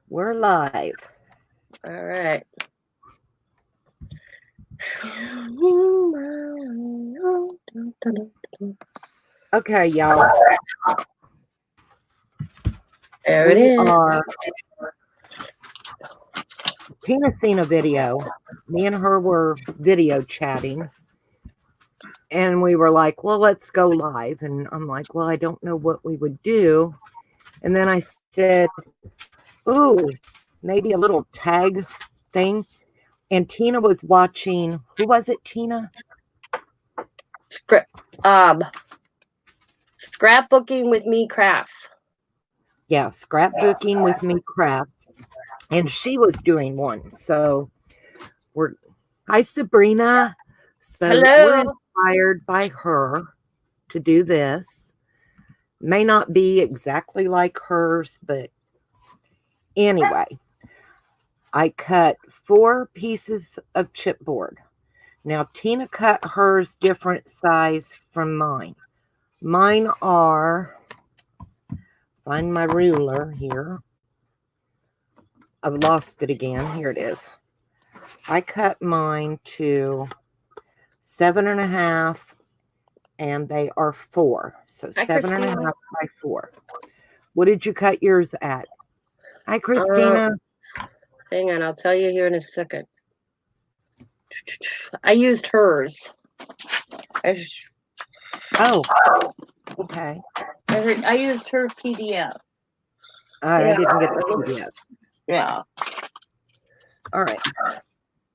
We're live. All right. Okay, y'all. There it is. Tina seen a video. Me and her were video chatting. And we were like, well, let's go live. And I'm like, well, I don't know what we would do. And then I said, ooh, maybe a little tag thing. And Tina was watching, who was it, Tina? Scrapbooking with me crafts. Yeah, scrapbooking with me crafts. And she was doing one. So hi, Sabrina. So Hello. we're inspired by her to do this. May not be exactly like hers, but anyway, I cut 4 pieces of chipboard. Now, Tina cut hers different size from mine. Mine are, find my ruler here. I've lost it again. Here it is. I cut mine to 7.5, and they are 4. So 7.5 by 4. What did you cut yours at? Hi, Christina. Hang on, I'll tell you here in a second. I used hers. Oh, okay. I used her PDF. I didn't get the PDF. Yeah. All right.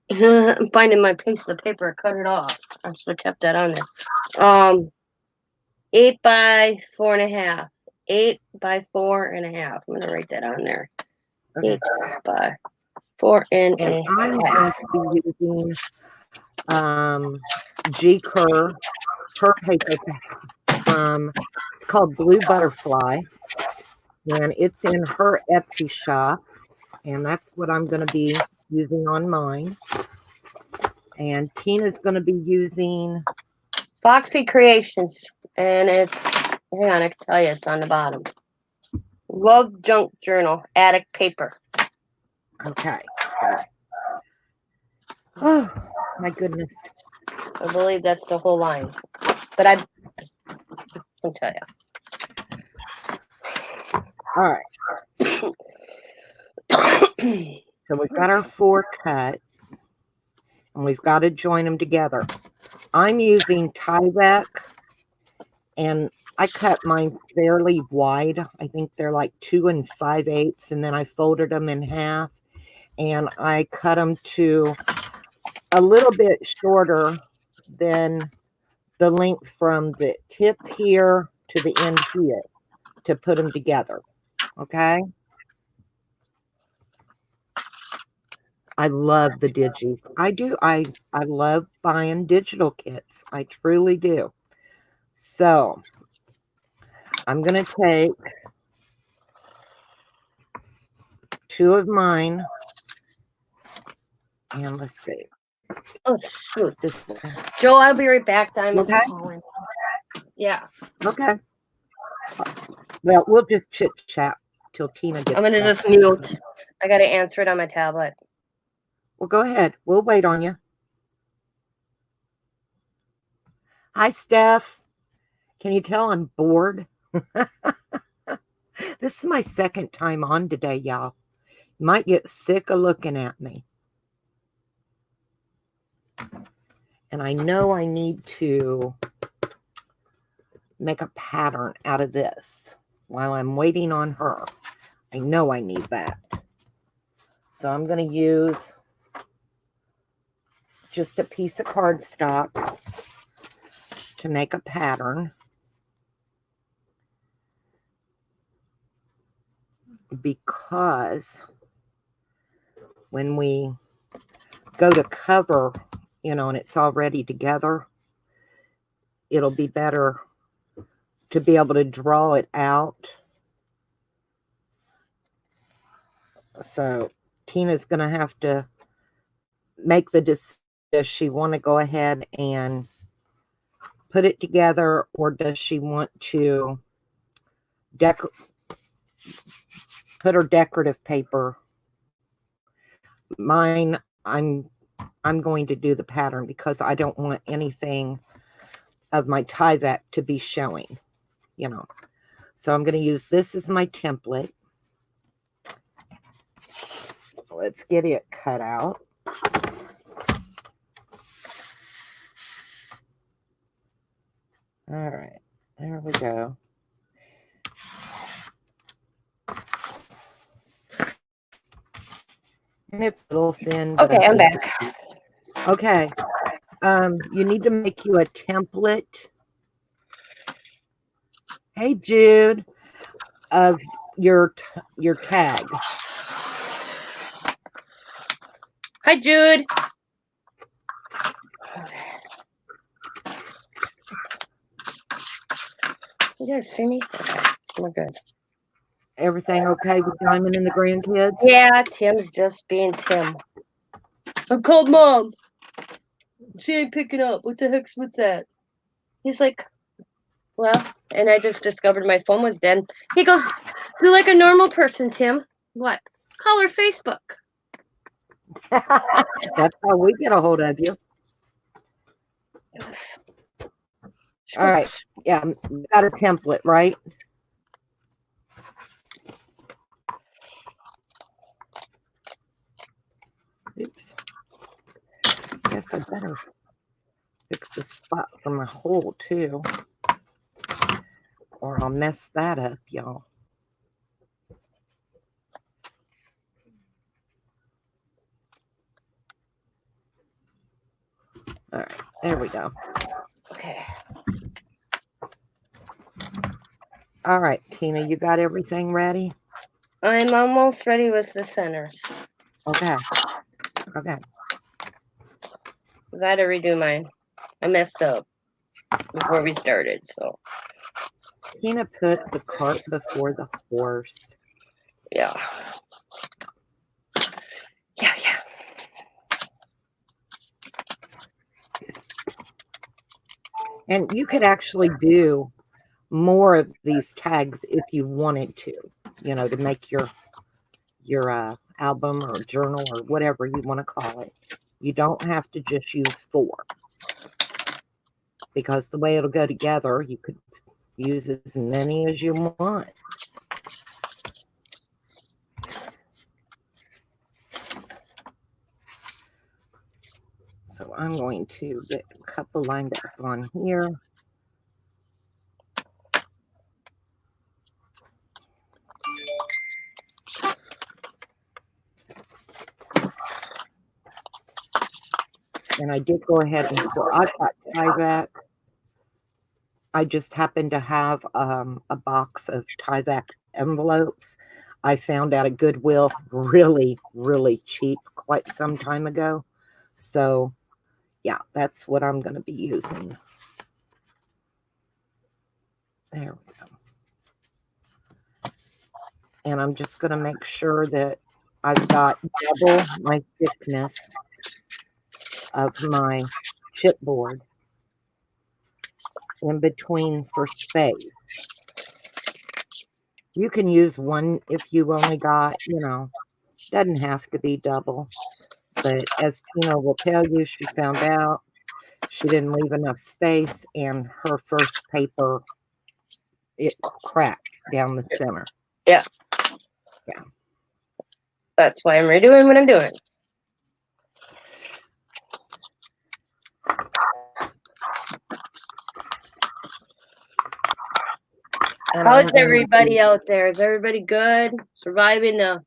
I'm finding my piece of paper. Cut it off. I should have kept that on there. 8 by 4.5. 8 by 4.5. I'm gonna write that on there. Okay. 8 by 4.5. And I'm going to be using G. Kerr her paper from, it's called Blue Butterfly, and it's in her Etsy shop, and that's what I'm going to be using on mine. And Tina's going to be using Foxy Creations, and it's, hang on, I can tell you, it's on the bottom. Love Junk Journal, Attic Paper. Okay. Oh, my goodness. I believe that's the whole line, but I can tell you. All right. So we've got our 4 cut, and we've got to join them together. I'm using Tyvek, and I cut mine fairly wide. I think they're like 2 5/8, and then I folded them in half, and I cut them to a little bit shorter than the length from the tip here to the end here to put them together. Okay. I love the digis. I do. I love buying digital kits. I truly do. So I'm going to take 2 of mine, and let's see. Oh, shoot. Joe, I'll be right back. Okay. Yeah. Okay. Well, we'll just chit chat till Tina gets. I'm going to just mute. I got to answer it on my tablet. Well, go ahead. We'll wait on you. Hi, Steph. Can you tell I'm bored? This is my second time on today, y'all. You might get sick of looking at me. And I know I need to make a pattern out of this while I'm waiting on her. I know I need that. So I'm going to use just a piece of cardstock to make a pattern. Because when we go to cover, and it's already together, it'll be better to be able to draw it out. So Tina's going to have to make the decision. Does she want to go ahead and put it together, or does she want to put her decorative paper. Mine, I'm going to do the pattern because I don't want anything of my Tyvek to be showing, you know. So I'm going to use this as my template. Let's get it cut out. All right, there we go. And it's a little thin. Okay, I'm back. Okay. You need to make you a template. Hey, Jude, of your tag. Hi, Jude. You guys see me? Okay, we're good. Everything okay with Diamond and the grandkids? Yeah, Tim's just being Tim. I called Mom. She ain't picking up. What the heck's with that? He's like, well, and I just discovered my phone was dead. He goes, you're like a normal person, Tim. What? Call her Facebook. That's how we get a hold of you. All right. Yeah, we got a template, right? Oops. Guess I better fix the spot for my hole too, or I'll mess that up, y'all. All right, there we go. Okay. All right, Tina, you got everything ready? I'm almost ready with the centers. Okay. Okay. Because I had to redo mine. I messed up before we started, so. Tina put the cart before the horse. Yeah. Yeah. And you could actually do more of these tags if you wanted to, you know, to make your album or journal or whatever you want to call it. You don't have to just use 4, because the way it'll go together, you could use as many as you want. So I'm going to get a couple lined up on here. And I did go ahead and I've got Tyvek. I just happened to have a box of Tyvek envelopes. I found out at Goodwill really, really cheap quite some time ago. So yeah, that's what I'm going to be using. There we go. And I'm just going to make sure that I've got double my thickness of my chipboard in between for space. You can use one if you only got, you know, doesn't have to be double. But as Tina will tell you, she found out she didn't leave enough space, and her first paper, it cracked down the center. Yeah. Yeah. That's why I'm redoing what I'm doing. And how's everybody out there? Is everybody good? Surviving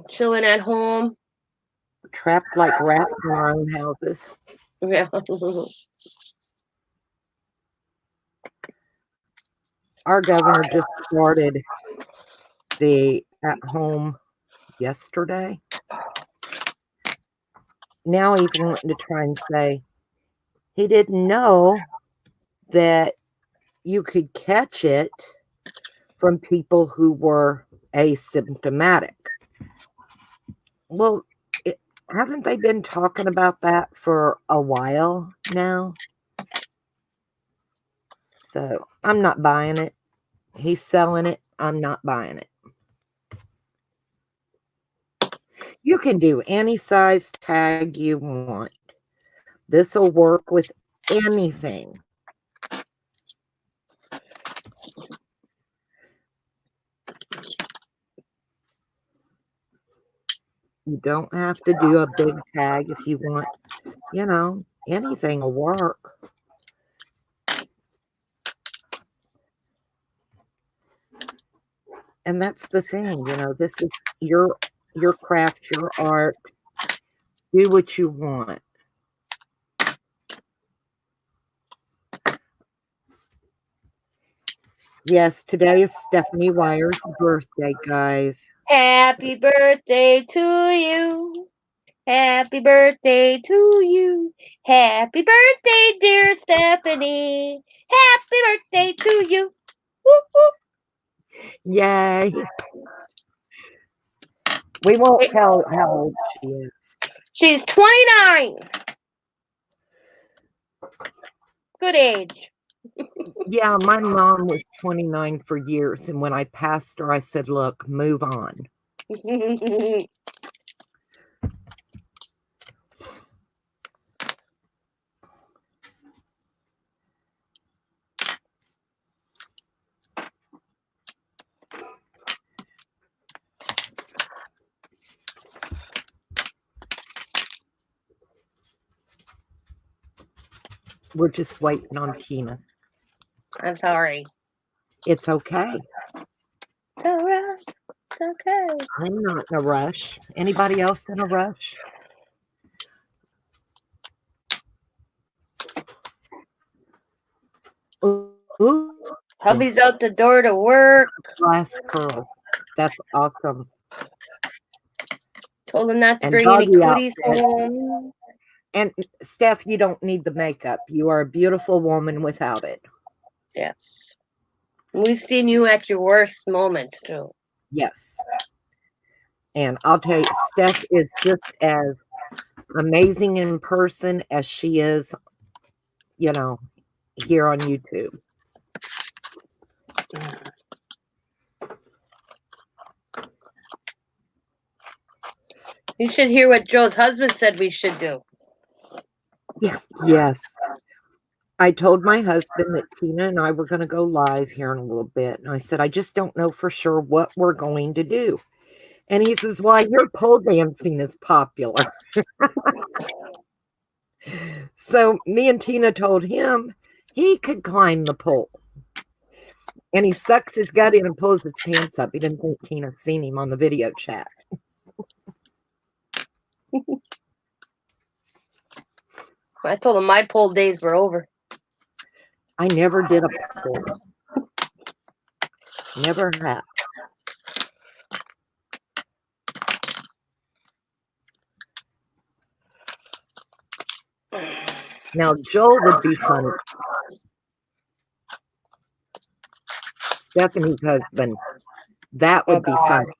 chilling at home? Trapped like rats in our own houses. Yeah. Our governor just started the at-home yesterday. Now he's wanting to try and say he didn't know that you could catch it from people who were asymptomatic. Well, haven't they been talking about that for a while now? So I'm not buying it. He's selling it. I'm not buying it. You can do any size tag you want. This will work with anything. You don't have to do a big tag if you want, anything will work. And that's the thing, this is your craft, your art. Do what you want. Yes, today is Stephanie Wire's birthday, guys. Happy birthday to you. Happy birthday to you. Happy birthday, dear Stephanie. Happy birthday to you. Woo, woo. Yay. We won't tell how old she is. She's 29. Good age. Yeah, my mom was 29 for years, and when I passed her, I said, look, move on. We're just waiting on Tina. I'm sorry. It's okay. It's all right. It's okay. I'm not in a rush. Anybody else in a rush? Ooh. Hubby's out the door to work. Glass curls. That's awesome. Told him not to And bring any doggy goodies outfit. home. And Steph, you don't need the makeup. You are a beautiful woman without it. Yes. We've seen you at your worst moments, too. Yes. And I'll tell you, Steph is just as amazing in person as she is, here on YouTube. You should hear what Joe's husband said we should do. Yeah. Yes. I told my husband that Tina and I were going to go live here in a little bit. And I said, I just don't know for sure what we're going to do. And he says, well, your pole dancing is popular. So me and Tina told him he could climb the pole. And he sucks his gut in and pulls his pants up. He didn't think Tina seen him on the video chat. I told him my pole days were over. I never did a pole. Never have. Now, Joel would be funny. Stephanie's husband. That would be funny.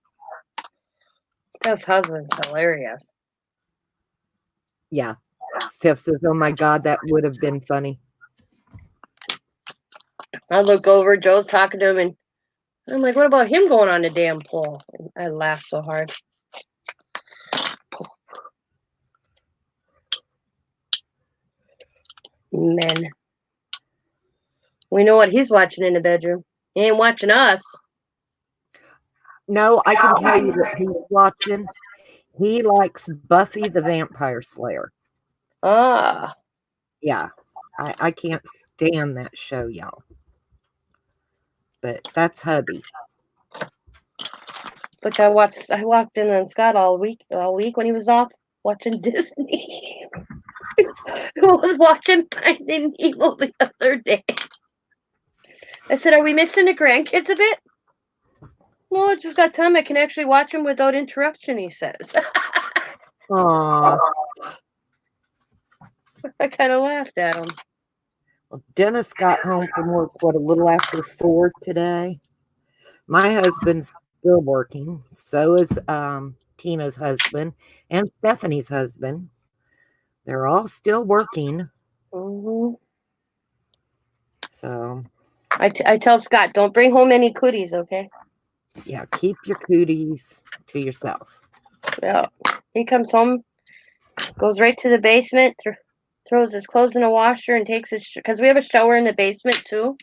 Steph's husband's hilarious. Yeah. Steph says, oh my God, that would have been funny. I look over, Joe's talking to him, and I'm like, what about him going on the damn pole? And I laugh so hard. Men. We know what he's watching in the bedroom. He ain't watching us. No, I can tell you what he's watching. He likes Buffy the Vampire Slayer. Ah. Yeah. I can't stand that show, y'all. But that's hubby. Look, I walked in on Scott all week when he was off watching Disney. Who was watching Finding Nemo the other day. I said, are we missing the grandkids a bit? No, I just got time. I can actually watch them without interruption, he says. Aww. I kind of laughed at him. Well, Dennis got home from work, a little after 4 today. My husband's still working. So is Tina's husband and Stephanie's husband. They're all still working. Mm-hmm. So I tell Scott, don't bring home any cooties, okay? Yeah, keep your cooties to yourself. Yeah. He comes home, goes right to the basement, throws his clothes in a washer, and takes his because we have a shower in the basement too.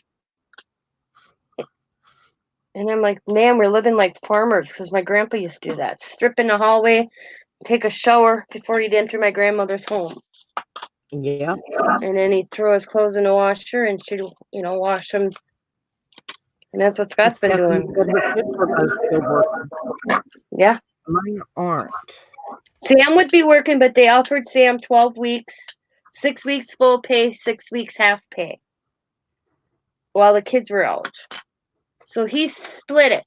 And I'm like, man, we're living like farmers because my grandpa used to do that. Strip in the hallway, take a shower before he'd enter my grandmother's home. Yeah. And then he'd throw his clothes in the washer and she'd, wash them. And that's what Scott's been Stephanie doing. said her kids were both still working. Yeah. Mine aren't. Sam would be working, but they offered Sam 12 weeks, 6 weeks full pay, 6 weeks half pay while the kids were out. So he split it.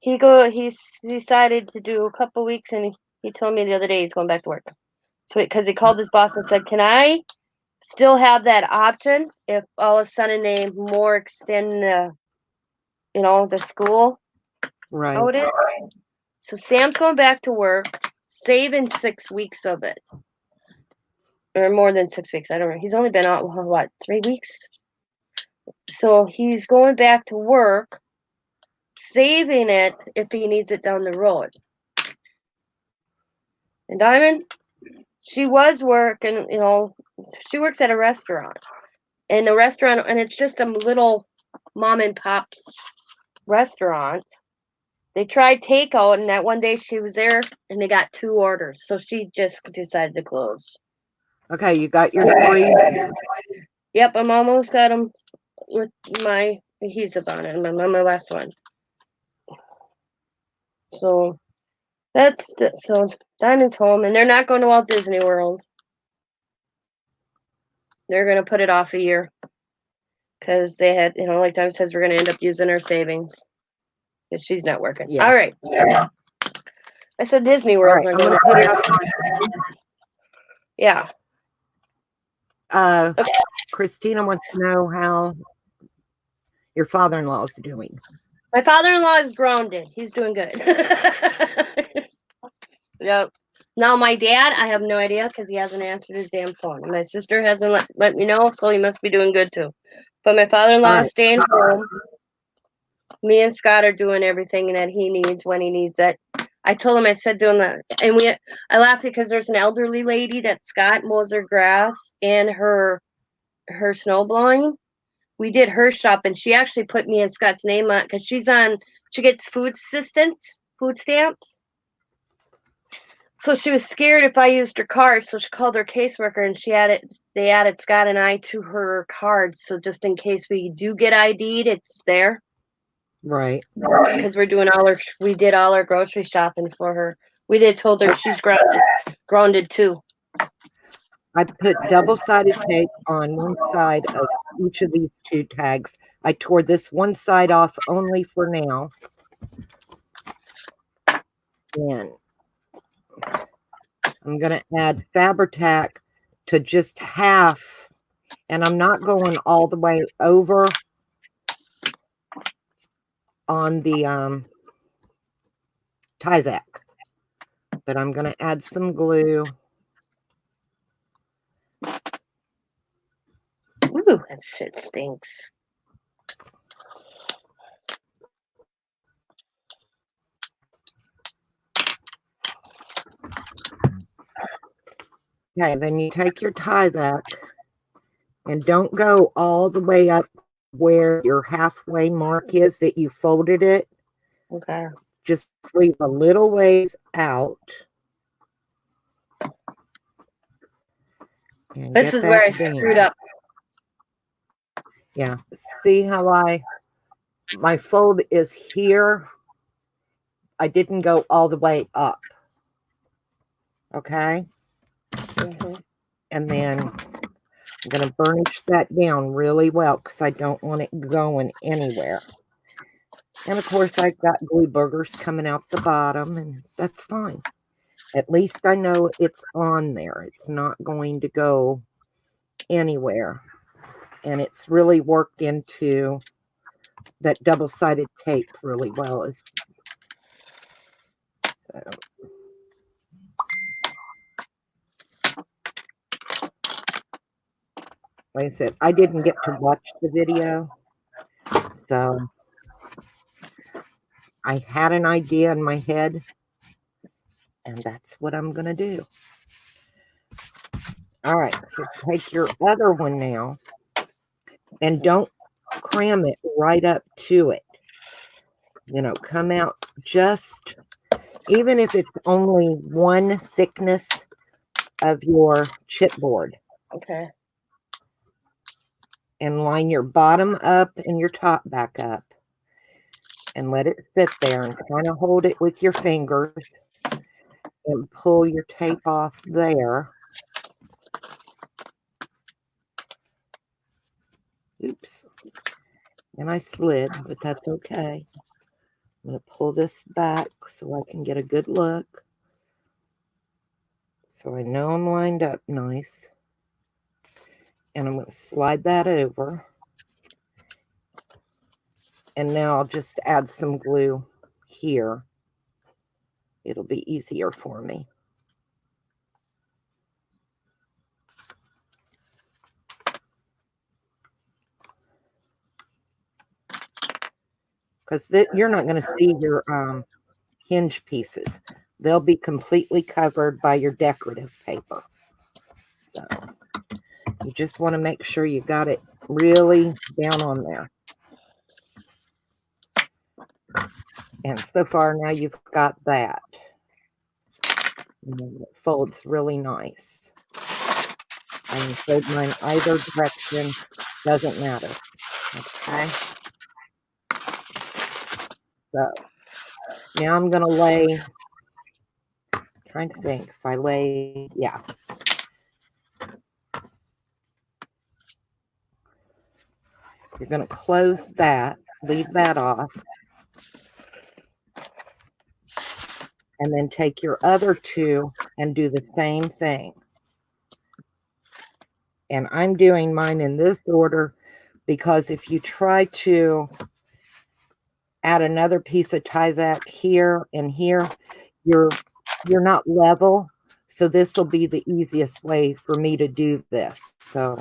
He's decided to do a couple weeks, and he told me the other day he's going back to work. So because he called his boss and said, "Can I still have that option if all of a sudden they more extend the school Right. outage?" So Sam's going back to work, saving 6 weeks of it, or more than 6 weeks. I don't know. He's only been out 3 weeks. So he's going back to work, saving it if he needs it down the road. And Diamond, she was working, she works at a restaurant. And the restaurant, and it's just a little mom and pop's restaurant. They tried takeout, and that one day she was there, and they got 2 orders. So she just decided to close. Okay, you got your 3. Yep, I'm almost got them with my adhesive on it. I'm on my last one. So so Diamond's home, and they're not going to Walt Disney World. They're going to put it off a year because they had, like Diamond says, we're going to end up using our savings if she's not working. Yeah. All right. I said Disney All World's right, not I'm going going to to. put it up. Yeah. Okay. Christina wants to know how your father-in-law is doing. My father-in-law is grounded. He's doing good. Yep. Now, my dad, I have no idea because he hasn't answered his damn phone. And my sister hasn't let me know, so he must be doing good too. But my father-in-law is staying home. Me and Scott are doing everything that he needs when he needs it. I told him, I said doing that, and I laughed because there's an elderly lady that Scott mows her grass and her snow blowing. We did her shop, and she actually put me and Scott's name on because she gets food stamps. So she was scared if I used her card, so she called her caseworker, and they added Scott and I to her cards, so just in case we do get ID'd, it's there. Right. Because we did all our grocery shopping for her. Told her she's grounded too. I put double-sided tape on one side of each of these 2 tags. I tore this one side off only for now. And I'm going to add Fabri-Tac to just half, and I'm not going all the way over on the Tyvek, but I'm going to add some glue. Ooh, that shit stinks. Okay, then you take your Tyvek and don't go all the way up where your halfway mark is that you folded it. Okay. Just leave a little ways out. And this is where I screwed up. Yeah. See how my fold is here. I didn't go all the way up. Okay. And then I'm going to burnish that down really well because I don't want it going anywhere. And of course, I've got glue boogers coming out the bottom, and that's fine. At least I know it's on there. It's not going to go anywhere. And it's really worked into that double-sided tape really well. So. Like I said, I didn't get to watch the video, So I had an idea in my head, and that's what I'm going to do. All right, so take your other one now, and don't cram it right up to it. Come out just, even if it's only one thickness of your chipboard, Okay. and line your bottom up and your top back up, and let it sit there and kind of hold it with your fingers and pull your tape off there. Oops. And I slid, but that's okay. I'm going to pull this back so I can get a good look. So I know I'm lined up nice. And I'm going to slide that over. And now I'll just add some glue here. It'll be easier for me. Because you're not going to see your hinge pieces. They'll be completely covered by your decorative paper. So you just want to make sure you got it really down on there. And so far now you've got that. And it folds really nice. I can fold mine either direction, doesn't matter. Okay. So now I'm going to lay, trying to think if I lay, yeah. You're going to close that, leave that off. And then take your other two and do the same thing. And I'm doing mine in this order because if you try to add another piece of Tyvek here and here, you're not level. So this will be the easiest way for me to do this. So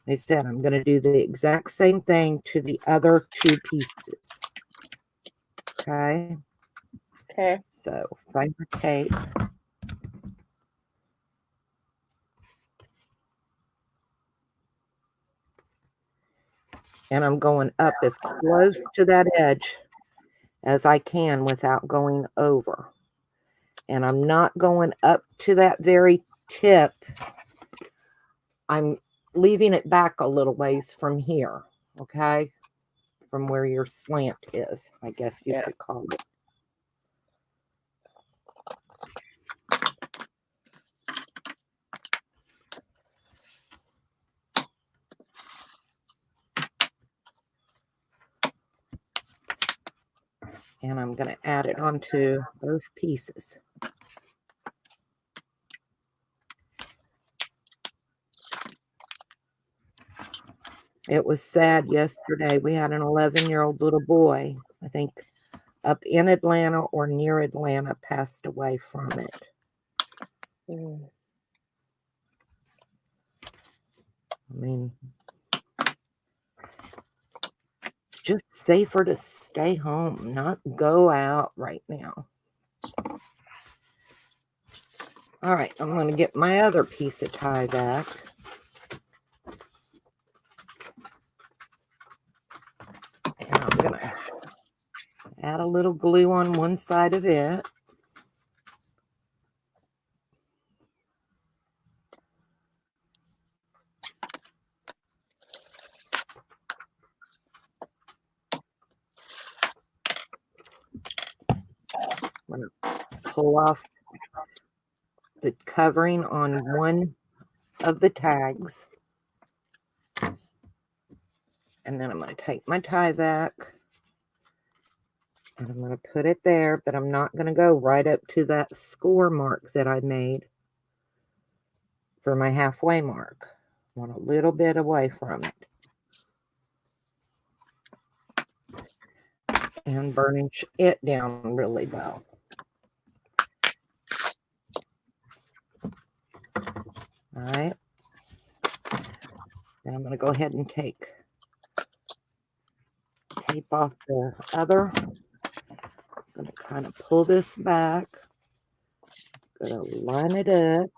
like I said, I'm going to do the exact same thing to the other two pieces. Okay. Okay. So find your tape. And I'm going up as close to that edge as I can without going over. And I'm not going up to that very tip. I'm leaving it back a little ways from here, okay? From where your slant is, I guess you could call it. And I'm going to add it onto both pieces. It was sad yesterday. We had an 11-year-old little boy, I think up in Atlanta or near Atlanta, passed away from it. Mm. I mean, it's just safer to stay home, not go out right now. All right, I'm going to get my other piece of Tyvek. And I'm going to add a little glue on one side of it. I'm going to pull off the covering on one of the tags. And then I'm going to take my Tyvek and I'm going to put it there, but I'm not going to go right up to that score mark that I made for my halfway mark. I want a little bit away from it. And burnish it down really well. All right. Then I'm going to go ahead and take tape off the other. I'm going to kind of pull this back. Going to line it up.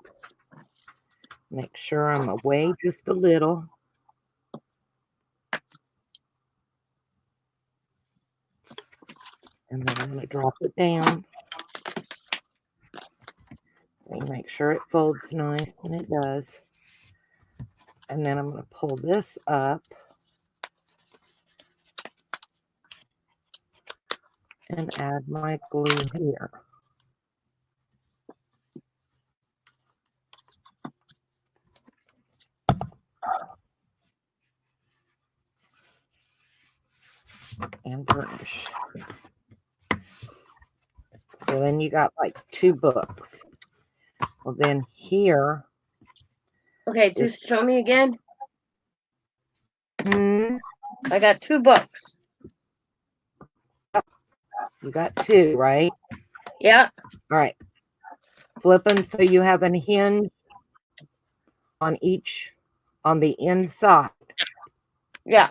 Make sure I'm away just a little. And then I'm going to drop it down. And make sure it folds nice, and it does. And then I'm going to pull this up. And add my glue here. And burnish. So then you got like 2 books. Well, then here. Okay, just show me again. I got 2 books. You got 2, right? Yeah. All right. Flip them so you have a hinge on each, on the inside. Yeah.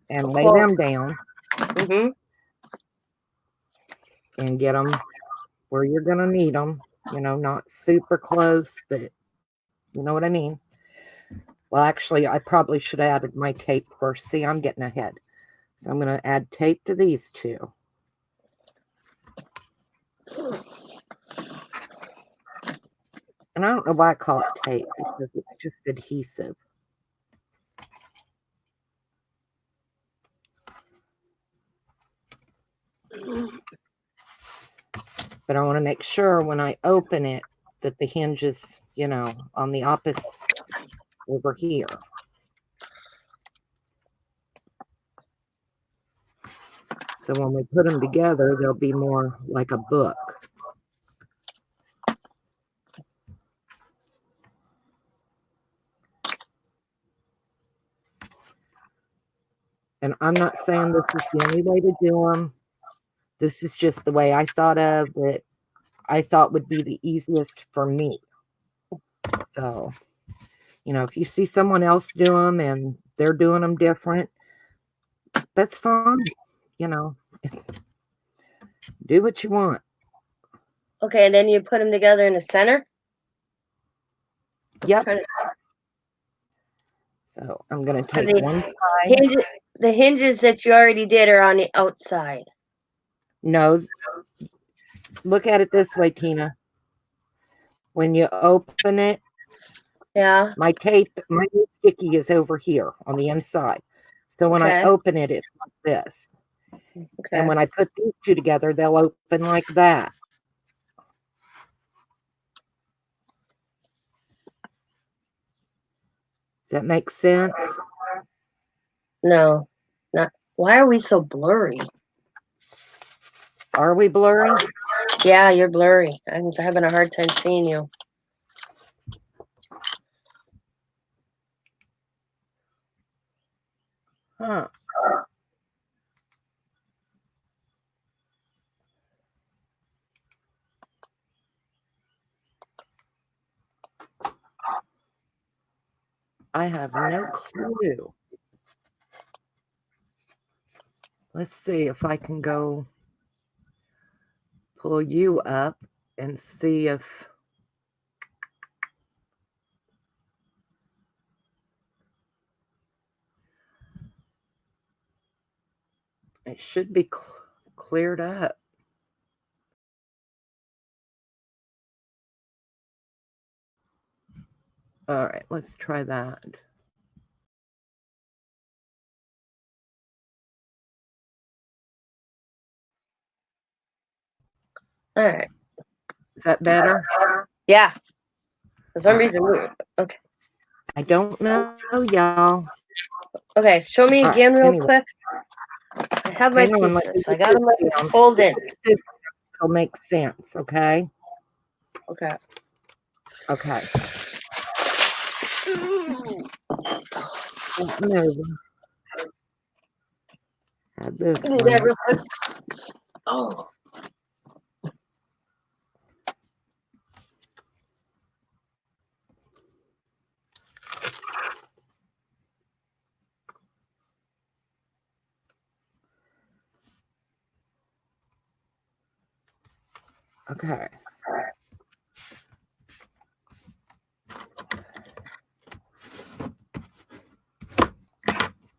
And lay them down. Mm-hmm. And get them where you're going to need them. You know, not super close, but you know what I mean. Well, actually, I probably should have added my tape first. See, I'm getting ahead. So I'm going to add tape to these 2. And I don't know why I call it tape, because it's just adhesive. But I want to make sure when I open it that the hinge is, you know, on the opposite over here. So when we put them together, they'll be more like a book. And I'm not saying this is the only way to do them. This is just the way I thought of that I thought would be the easiest for me. So, you know, if you see someone else do them and they're doing them different, that's fine. You know, do what you want. Okay, and then you put them together in the center? Yep. So I'm going to take one side. The hinges that you already did are on the outside. No. Look at it this way, Tina. When you open it, yeah, my tape, my sticky is over here on the inside. So when I open it, it's like this. Okay. And when I put these 2 together, they'll open like that. Does that make sense? No, not. Why are we so blurry? Are we blurry? Yeah, you're blurry. I'm having a hard time seeing you. Huh. I have no clue. Let's see if I can go pull you up and see if it should be cleared up. All right, let's try that. All right. Is that better? Yeah. For some reason, weird. Okay. I don't know, y'all. Okay, show me again real quick. I have my pieces. I got them folded. It'll make sense, okay? Okay. Okay. No. Add this Do one. that real quick. Oh. Okay.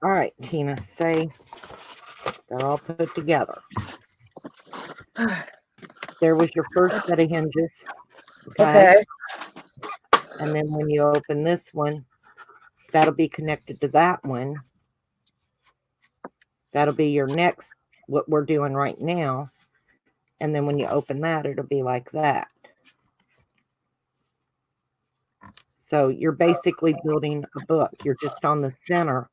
All right, Tina, say they're all put together. There was your first set of hinges. Okay. Okay. And then when you open this one, that'll be connected to that one. That'll be your next, what we're doing right now. And then when you open that, it'll be like that. So you're basically building a book. You're just on the center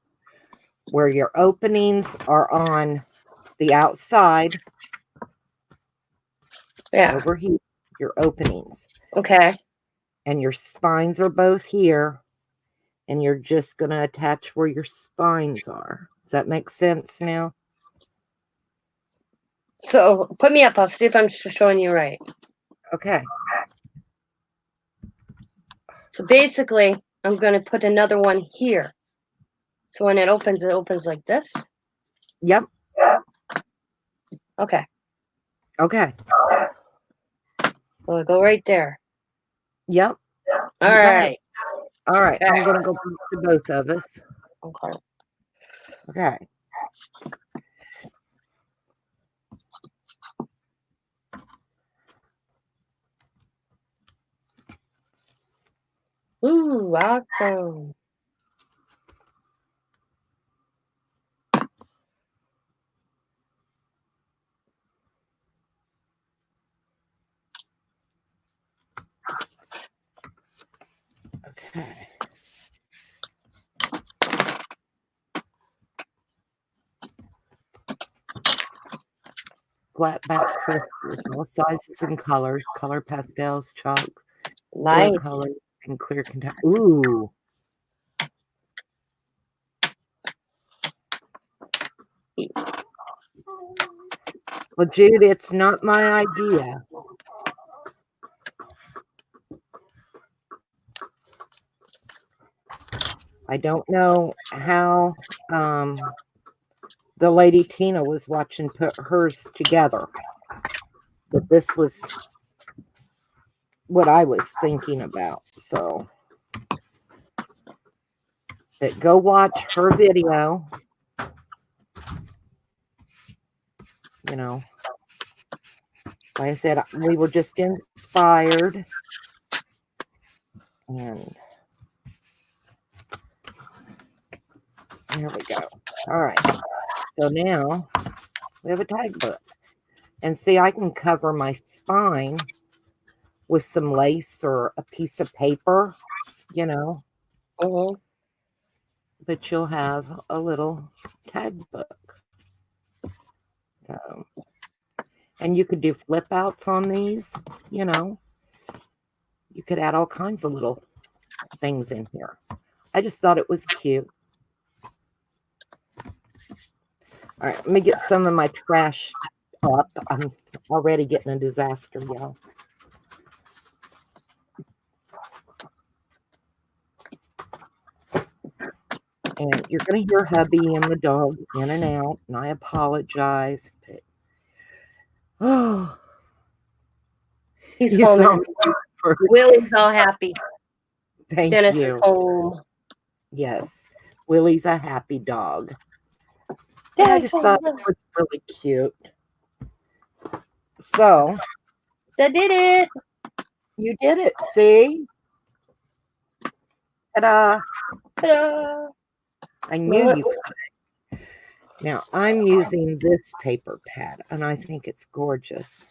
where your openings are on the outside. Yeah. Over here, your openings. Okay. And your spines are both here. And you're just going to attach where your spines are. Does that make sense now? So put me up. I'll see if I'm showing you right. Okay. So basically, I'm going to put another one here. So when it opens like this? Yep. Okay. Okay. So I'll go right there. Yep. All right. All right. Okay. I'm going to go back to both of us. Okay. Okay. Ooh, awesome. Okay. Flat back crystals, all sizes and colors, color pastels, chalk, Nice. color, and clear contact. Ooh. Well, Jude, it's not my idea. I don't know how the lady Tina was watching put hers together, but this was what I was thinking about. So, but go watch her video. You know, like I said, we were just inspired. And there we go. All right. So now we have a tag book. And see, I can cover my spine with some lace or a piece of paper, you know. Mm-hmm. But you'll have a little tag book. So, and you could do flip outs on these, you know. You could add all kinds of little things in here. I just thought it was cute. All right, let me get some of my trash up. I'm already getting a disaster, y'all. And you're going to hear hubby and the dog in and out, and I apologize. But, oh, He's you home. saw me first. Willie's all happy. Thank Dennis you. is home. Yes, Willie's a happy dog. Yeah, I just thought it was really cute. So, I did it. you did it, see? Ta-da! Ta-da. I knew you could. Now, I'm using this paper pad, and I think it's gorgeous.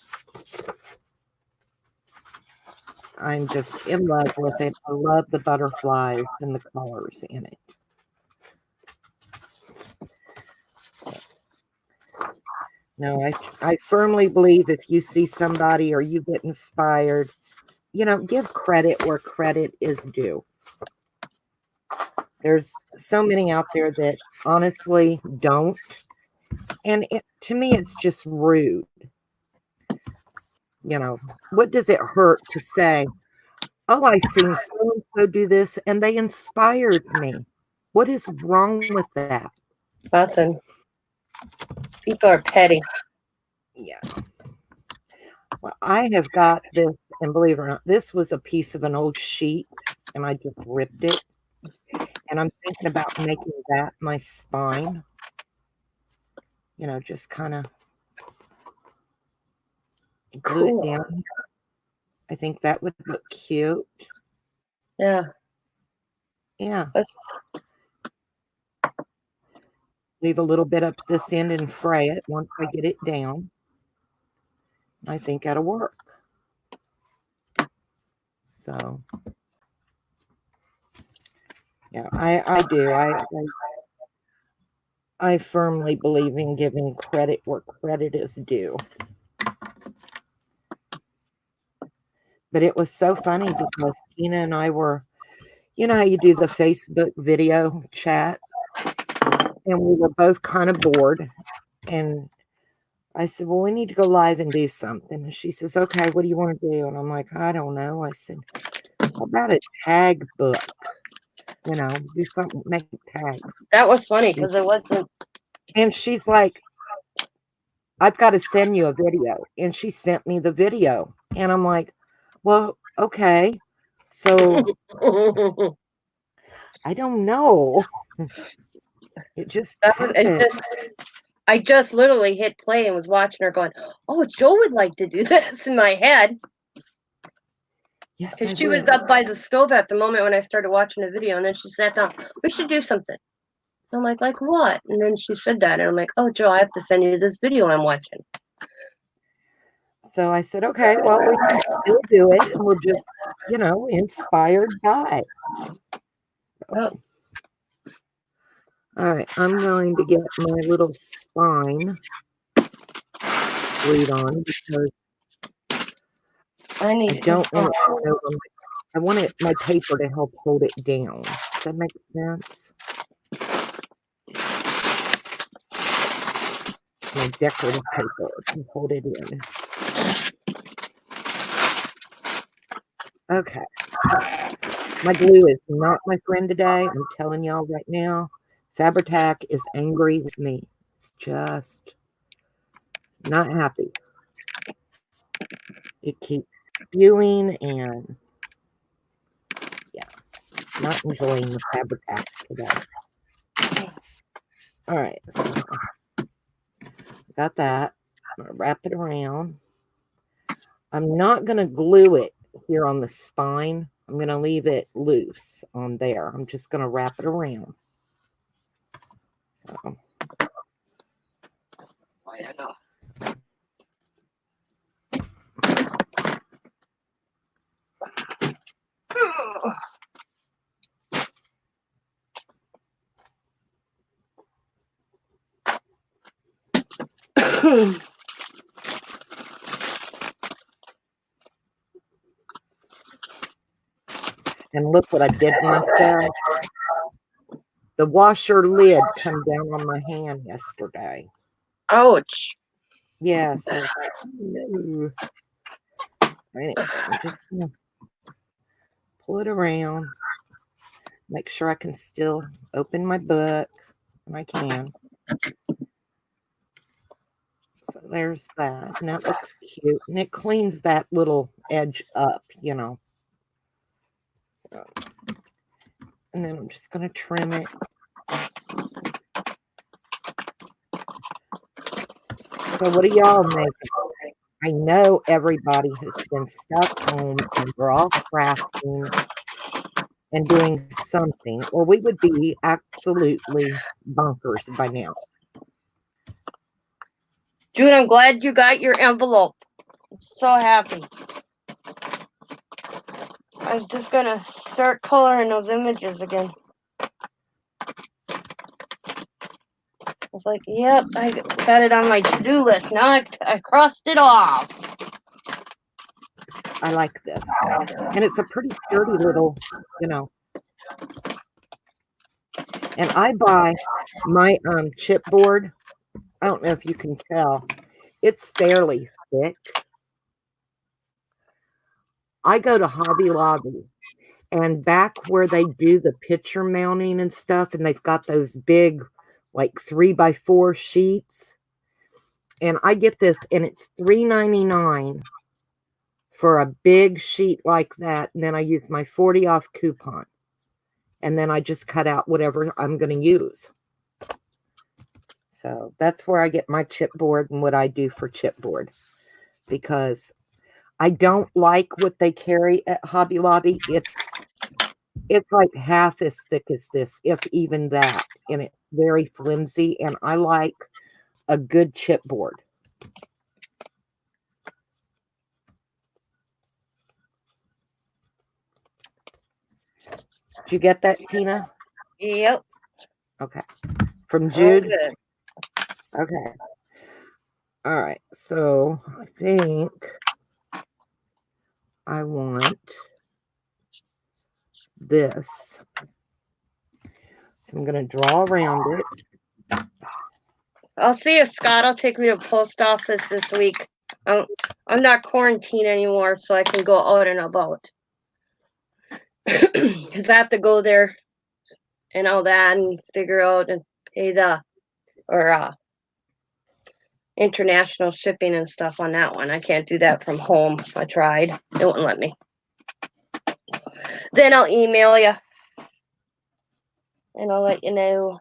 I'm just in love with it. I love the butterflies and the colors in it. No, I firmly believe if you see somebody or you get inspired, you know, give credit where credit is due. There's so many out there that honestly don't. And to me, it's just rude. You know, what does it hurt to say, oh, I seen so-and-so do this and they inspired me? What is wrong with that? Nothing. People are petty. Yeah. Well, I have got this, and believe it or not, this was a piece of an old sheet, and I just ripped it. And I'm thinking about making that my spine. You know, just kind of glue it Cool. down. I think that would look cute. Yeah. Yeah. That's, Leave a little bit up this end and fray it once I get it down. I think that'll work. So, yeah, I do. I firmly believe in giving credit where credit is due. But it was so funny because Tina and I were, you know how you do the Facebook video chat? And we were both kind of bored. And I said, well, we need to go live and do something. And she says, okay, what do you want to do? And I'm like, I don't know. I said, how about a tag book? You know, do something, make tags. that was funny because it wasn't. And she's like, I've got to send you a video. And she sent me the video. And I'm like, well, okay. So I don't know. It just happened. I just literally hit play and was watching her going, oh, Joe would like to do this in my head. Yes, Because I she was will. up by the stove at the moment when I started watching the video, and then she sat down. We should do something. And I'm like what? And then she said that, and I'm like, oh, Joe, I have to send you this video I'm watching. So I said, okay, well, we can still do it. And we'll just, you know, inspired by. Oh. All right, I'm going to get my little spine glued on because I don't want it to go over I want my paper to help hold it down. Does that make sense? My decorative paper to hold it in. Okay. My glue is not my friend today. I'm telling y'all right now. Fabri-Tac is angry with me. It's just not happy. It keeps spewing and yeah, not enjoying the Fabri-Tac today. All right, so got that. I'm gonna wrap it around. I'm not gonna glue it here on the spine. I'm gonna leave it loose on there. I'm just gonna wrap it around. So. I don't know. And look what I did to myself. The washer lid come down on my hand yesterday. Ouch. Yes, I was like, no. Anyway, I'm just gonna pull it around. Make sure I can still open my book when I can. So there's that. And that looks cute. And it cleans that little edge up, you know. And then I'm just going to trim it. So what do y'all make? I know everybody has been stuck home and we're all crafting and doing something, or we would be absolutely bonkers by now. Jude, I'm glad you got your envelope. I'm so happy. I was just going to start coloring those images again. I was like, yep, I got it on my to-do list. Now I crossed it off. I like this. And it's a pretty sturdy little, you know. And I buy my chipboard. I don't know if you can tell. It's fairly thick. I go to Hobby Lobby, and back where they do the picture mounting and stuff, and they've got those big, like 3x4 sheets. And I get this, and it's $3.99 for a big sheet like that, and then I use my 40 off coupon. And then I just cut out whatever I'm going to use. So that's where I get my chipboard and what I do for chipboard. Because I don't like what they carry at Hobby Lobby. It's like half as thick as this, if even that. And it's very flimsy. And I like a good chipboard. Did you get that, Tina? Yep. Okay. From All Jude? good. Okay. All right. So I think I want this. So I'm going to draw around it. I'll see if Scott will take me to the post office this week. I'm not quarantined anymore, so I can go out and about. Because I have to go there and all that and figure out and pay the international shipping and stuff on that one. I can't do that from home. I tried. It wouldn't let me. Then I'll email you and I'll let you know.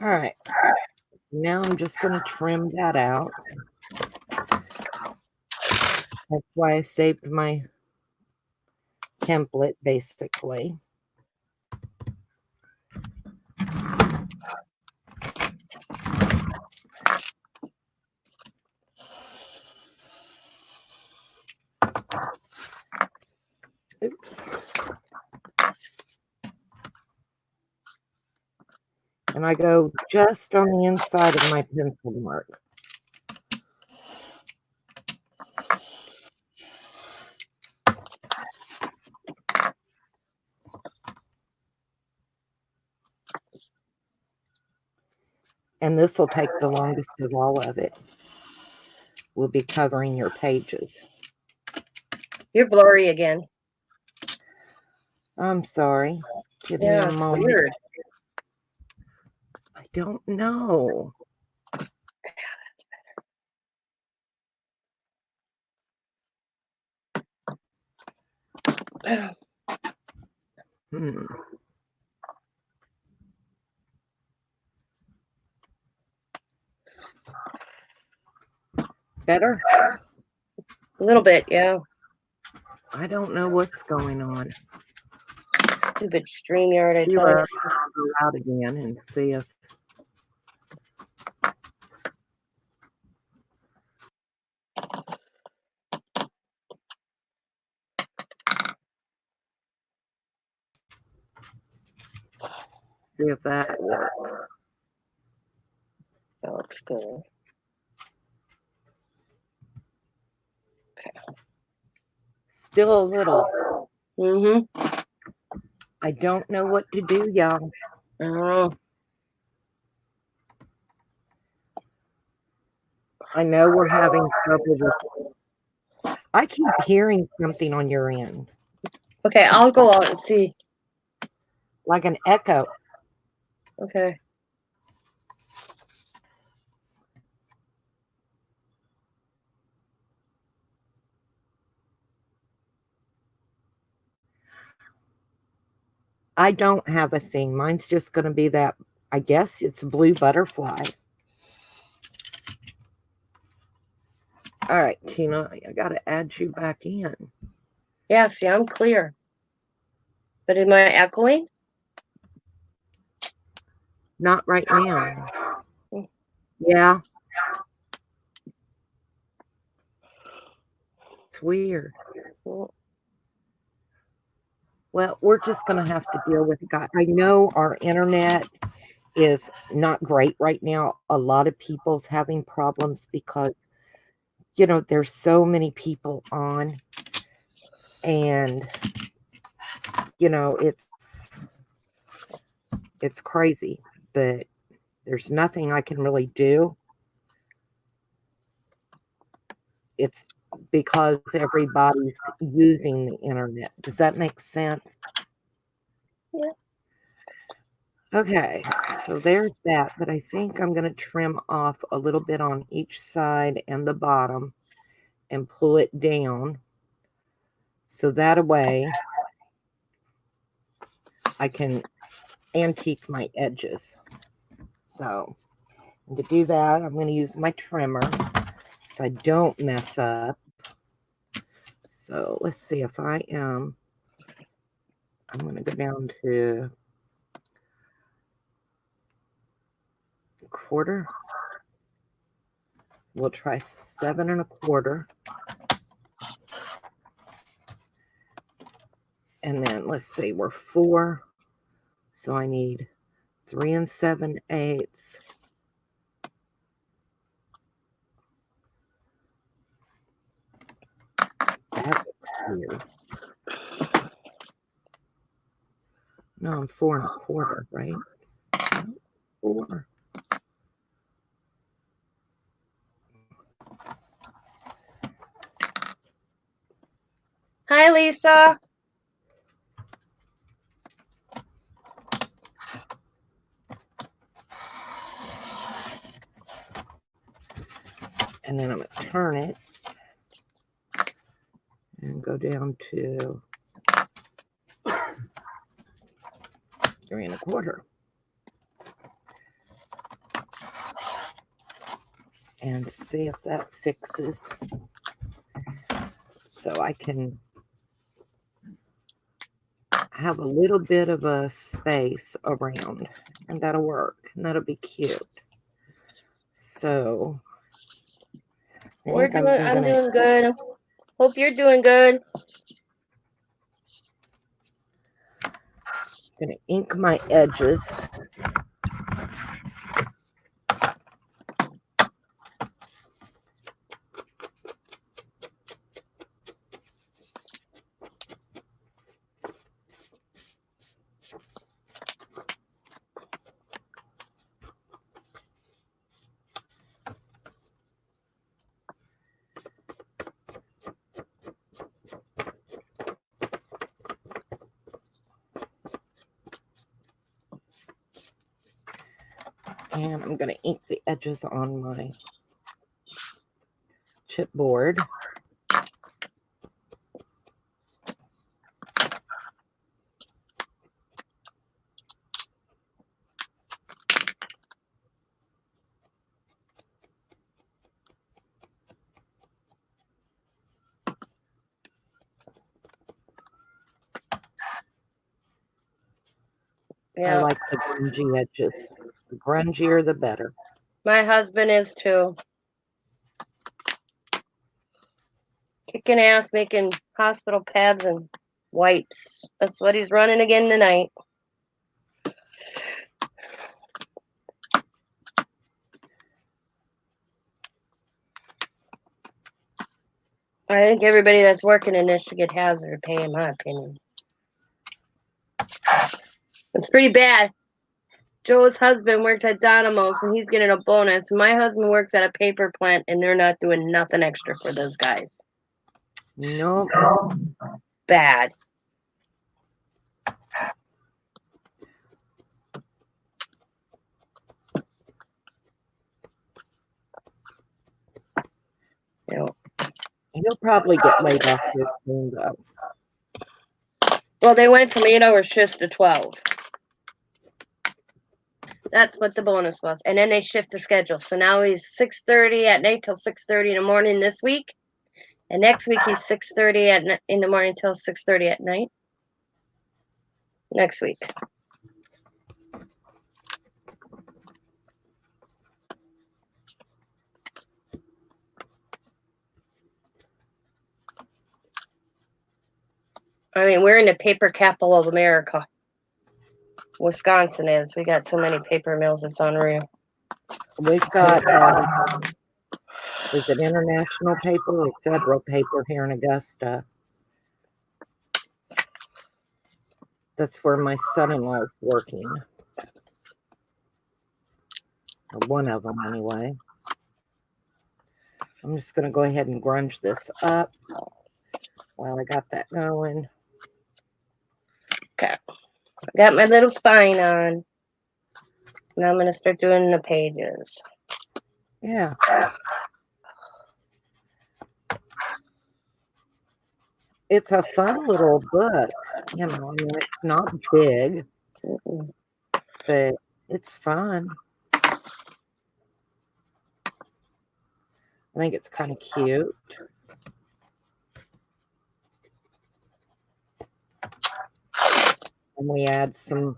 All right. Now I'm just going to trim that out. That's why I saved my template, basically. Oops. And I go just on the inside of my pencil mark. And this will take the longest of all of it. We'll be covering your pages. You're blurry again. I'm sorry. Give me a moment. Weird. I don't know. Better? A little bit, yeah. I don't know what's going on. Stupid StreamYard, I tell Go you. out again and see if that works. That looks good. Okay. Still a little. Mm-hmm. I don't know what to do, y'all. I know we're having trouble with. I keep hearing something on your end. Okay, I'll go out and see. Like an echo. Okay. I don't have a thing. Mine's just going to be that, I guess it's a blue butterfly. All right, Tina, I got to add you back in. Yeah, see, I'm clear. But am I echoing? Not right now. Yeah. It's weird. Well, we're just going to have to deal with it. I know our internet is not great right now. A lot of people's having problems because, you know, there's so many people on. And, you know, it's crazy. But there's nothing I can really do. It's because everybody's using the internet. Does that make sense? Yeah. Okay, so there's that, but I think I'm going to trim off a little bit on each side and the bottom and pull it down. So that way I can antique my edges. So to do that, I'm going to use my trimmer so I don't mess up. So let's see if I'm going to go down to a quarter. We'll try 7 1/4. And then let's see, we're 4. So I need 3 7/8. That looks weird. No, I'm 4 1/4, right? No, 4. Hi, Lisa. And then I'm going to turn it and go down to 3 1/4. And see if that fixes. So I can have a little bit of a space around, and that'll work, and that'll be cute. So I'm doing good. Hope you're doing good. Gonna ink my edges. And I'm going to ink the edges on my chipboard. Yeah. I like the grungy edges. The grungier, the better. My husband is too. Kicking ass, making hospital pads and wipes. That's what he's running again tonight. I think everybody that's working in this should get hazard pay, in my opinion. It's pretty bad. Joe's husband works at Dynamos and he's getting a bonus. My husband works at a paper plant and they're not doing nothing extra for those guys. Nope. Bad. You know. He'll probably get laid off here soon, though. Well, they went from 8-hour shifts to 12. That's what the bonus was. And then they shift the schedule. So now he's 6:30 at night till 6:30 in the morning this week. And next week he's 6:30 in the morning till 6:30 at night. Next week. I mean, we're in the paper capital of America. Wisconsin is. We got so many paper mills, it's unreal. We've got, is it international paper or federal paper here in Augusta? That's where my son-in-law is working. Or one of them, anyway. I'm just going to go ahead and grunge this up while I got that going. Okay. I got my little spine on. Now I'm going to start doing the pages. Yeah. It's a fun little book. You know, I mean, it's not big, but it's fun. I think it's kind of cute. And we add some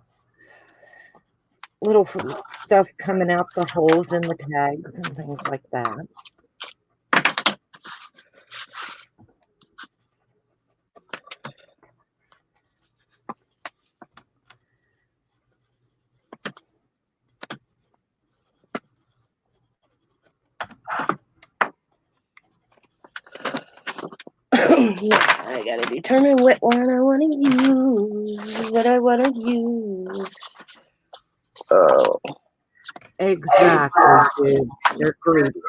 little stuff coming out the holes in the tags and things like that. I gotta determine what one I want to use. What I want to use. Oh. Exactly, dude. They're greedy.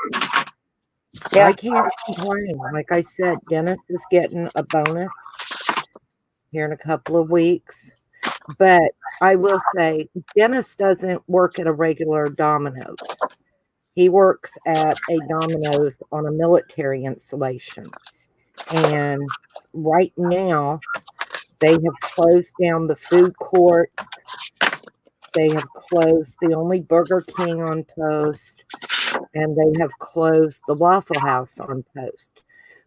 Yeah. I can't complain. Like I said, Dennis is getting a bonus here in a couple of weeks. But I will say, Dennis doesn't work at a regular Domino's. He works at a Domino's on a military installation. And right now, they have closed down the food courts. They have closed the only Burger King on post. And they have closed the Waffle House on post.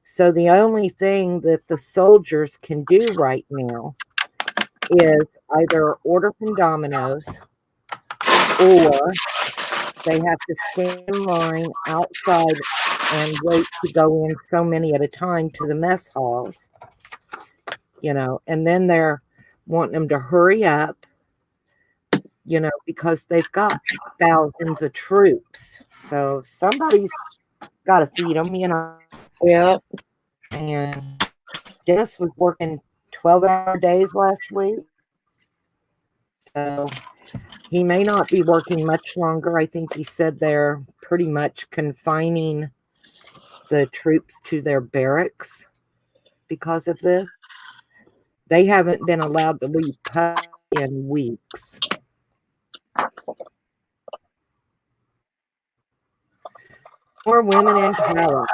So the only thing that the soldiers can do right now is either order from Domino's or they have to stand in line outside and wait to go in so many at a time to the mess halls, you know, and then they're wanting them to hurry up, you know, because they've got thousands of troops. So somebody's got to feed them, you know. Yeah. And Dennis was working 12-hour days last week. So he may not be working much longer. I think he said they're pretty much confining the troops to their barracks because of this. They haven't been allowed to leave in weeks. More women in power.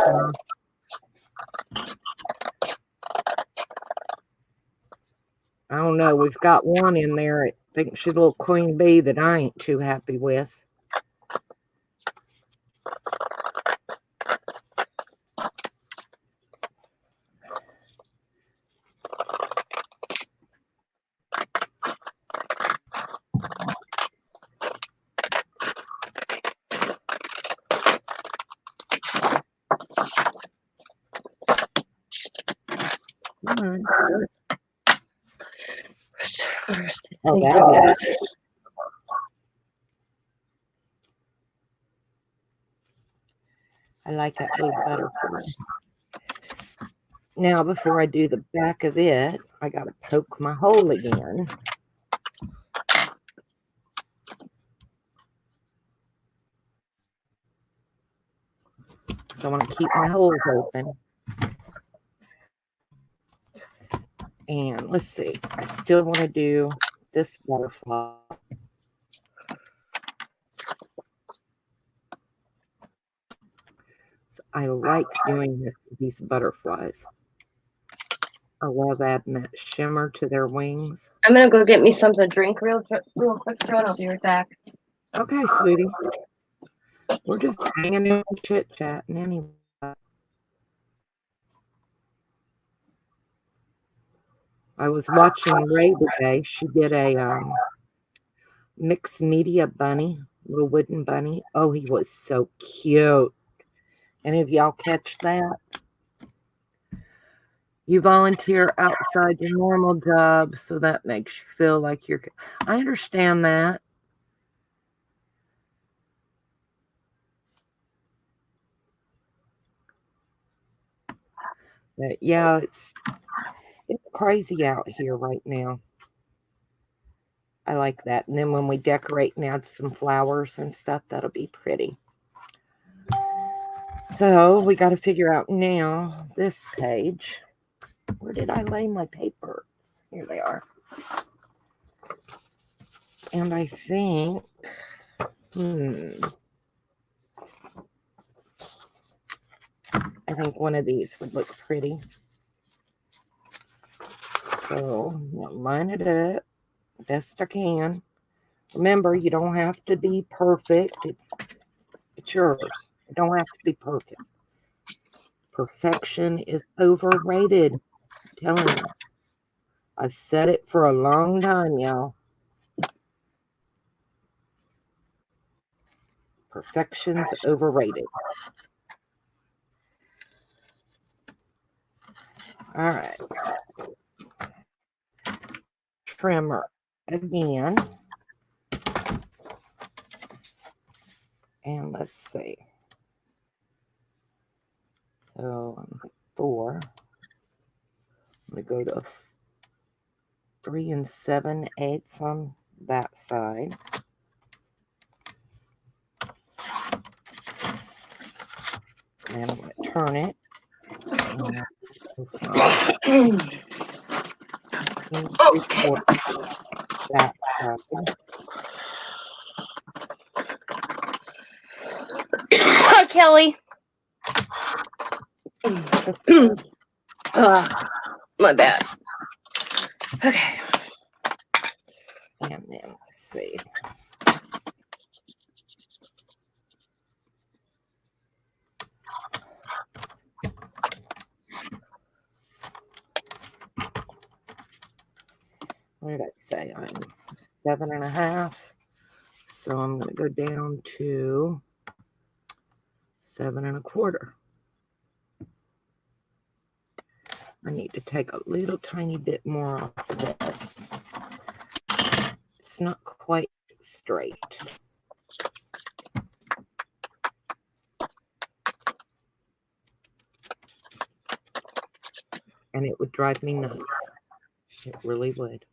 I don't know. We've got one in there. I think she's a little queen bee that I ain't too happy with. Come on. First, Oh, that is. I like that little butterfly. Now, before I do the back of it, I got to poke my hole again. So I want to keep my holes open. And let's see, I still want to do this butterfly. So I like doing this with these butterflies. I love adding that shimmer to their wings. I'm gonna go get me something to drink real quick, John. I'll be right back. Okay, sweetie. We're just hanging out and chit-chatting anyway. I was watching Ray today. She did a mixed media bunny, little wooden bunny. Oh, he was so cute. Any of y'all catch that? You volunteer outside your normal job, so that makes you feel like you're... I understand that. But yeah, it's crazy out here right now. I like that. And then when we decorate and add some flowers and stuff, that'll be pretty. So we got to figure out now this page. Where did I lay my papers? Here they are. And I think I think one of these would look pretty. So I'll line it up best I can. Remember, you don't have to be perfect. It's yours. You don't have to be perfect. Perfection is overrated. I'm telling you. I've said it for a long time, y'all. Perfection's overrated. All right. Trimmer again. And let's see. So 4. I'm going to go to 3 7/8 on that side. And I'm going to turn it. Okay. That side. Hi, Kelly. My bad. Okay. And then let's see. What did I say? I'm 7.5. So I'm going to go down to 7 1/4. I need to take a little tiny bit more off of this. It's not quite straight. And it would drive me nuts. It really would.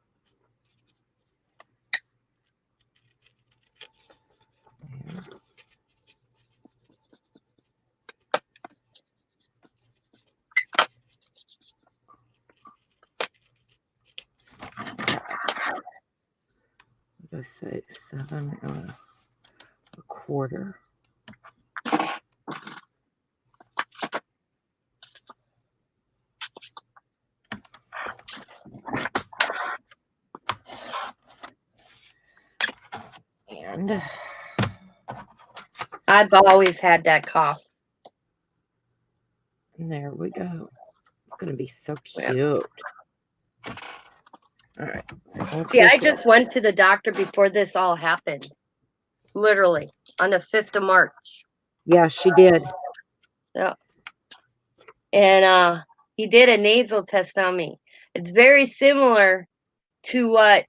Let's say 7 1/4. And I've always had that cough. And there we go. It's going to be so cute. Yeah. All right. So see, I just went to the doctor before this all happened. Literally, on the 5th of March. Yeah, she did. Yeah. And he did a nasal test on me. It's very similar to what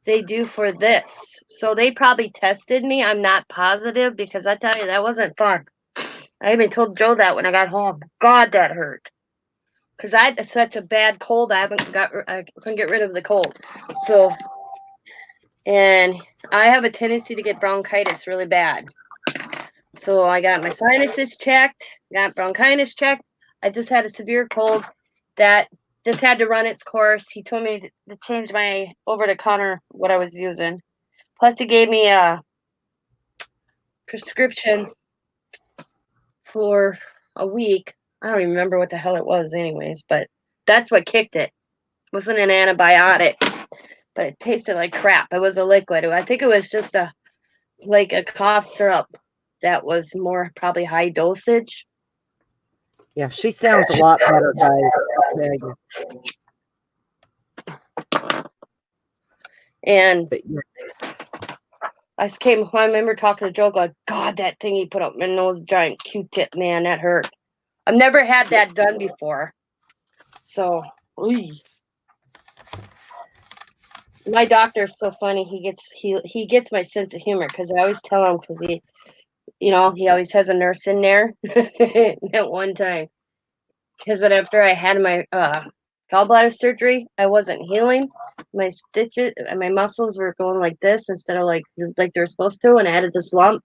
they do for this. So they probably tested me. I'm not positive because I tell you, that wasn't fun. I even told Joe that when I got home. God, that hurt. Because I had such a bad cold, I couldn't get rid of the cold. So, and I have a tendency to get bronchitis really bad. So I got my sinuses checked, got bronchitis checked. I just had a severe cold that just had to run its course. He told me to change my over-the-counter, what I was using. Plus, he gave me a prescription for a week. I don't even remember what the hell it was anyways, but that's what kicked it. It wasn't an antibiotic, but it tasted like crap. It was a liquid. I think it was just a cough syrup that was more probably high dosage. Yeah, she sounds a lot better, guys. I'll tell you. And I remember talking to Joe going, God, that thing he put up my nose, giant Q-tip, man, that hurt. I've never had that done before. So, my doctor's so funny. He gets my sense of humor because I always tell him because he always has a nurse in there at one time. Because after I had my gallbladder surgery, I wasn't healing. My stitches and my muscles were going like this instead of like they're supposed to, and I had this lump.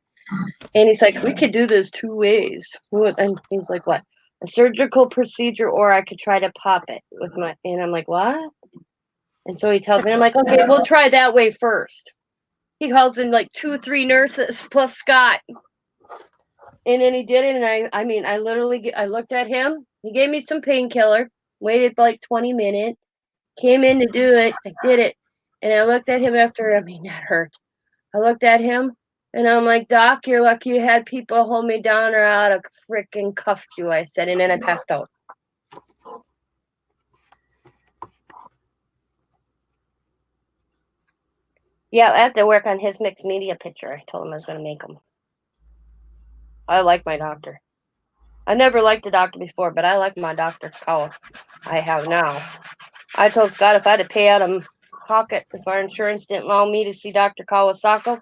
And he's like, we could do this 2 ways. And he's like, what? A surgical procedure, or I could try to pop it with and I'm like, what? And so he tells me, I'm like, okay, we'll try that way first. He calls in like 2, 3 nurses plus Scott. And then he did it, and I mean, I looked at him. He gave me some painkiller. Waited like 20 minutes. Came in to do it. I did it, and I looked at him after. I mean, that hurt. I looked at him, and I'm like, Doc, you're lucky you had people hold me down, or I'd have freaking cuffed you. I said, and then I passed out. Yeah, I have to work on his mixed media picture. I told him I was going to make him. I like my doctor. I never liked the doctor before, but I like my Dr. Cowell I have now. I told Scott if I had to pay out of pocket if our insurance didn't allow me to see Dr. Kawasaki,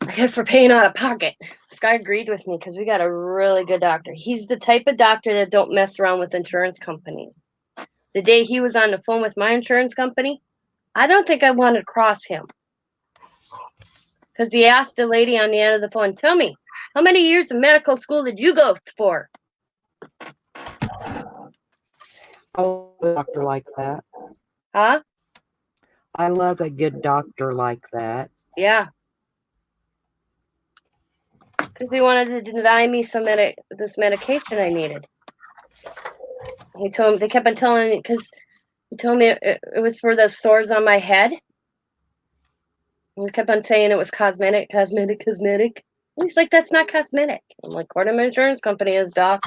I guess we're paying out of pocket. Scott agreed with me because we got a really good doctor. He's the type of doctor that don't mess around with insurance companies. The day he was on the phone with my insurance company, I don't think I wanted to cross him. Because he asked the lady on the end of the phone, tell me, how many years of medical school did you go for? Oh, a doctor like that. Huh? I love a good doctor like that. Yeah. Because he wanted to deny me this medication I needed. He told me, they kept on telling me, because he told me it was for the sores on my head. And he kept on saying it was cosmetic. And he's like, that's not cosmetic. I'm like, according to my insurance company is, Doc.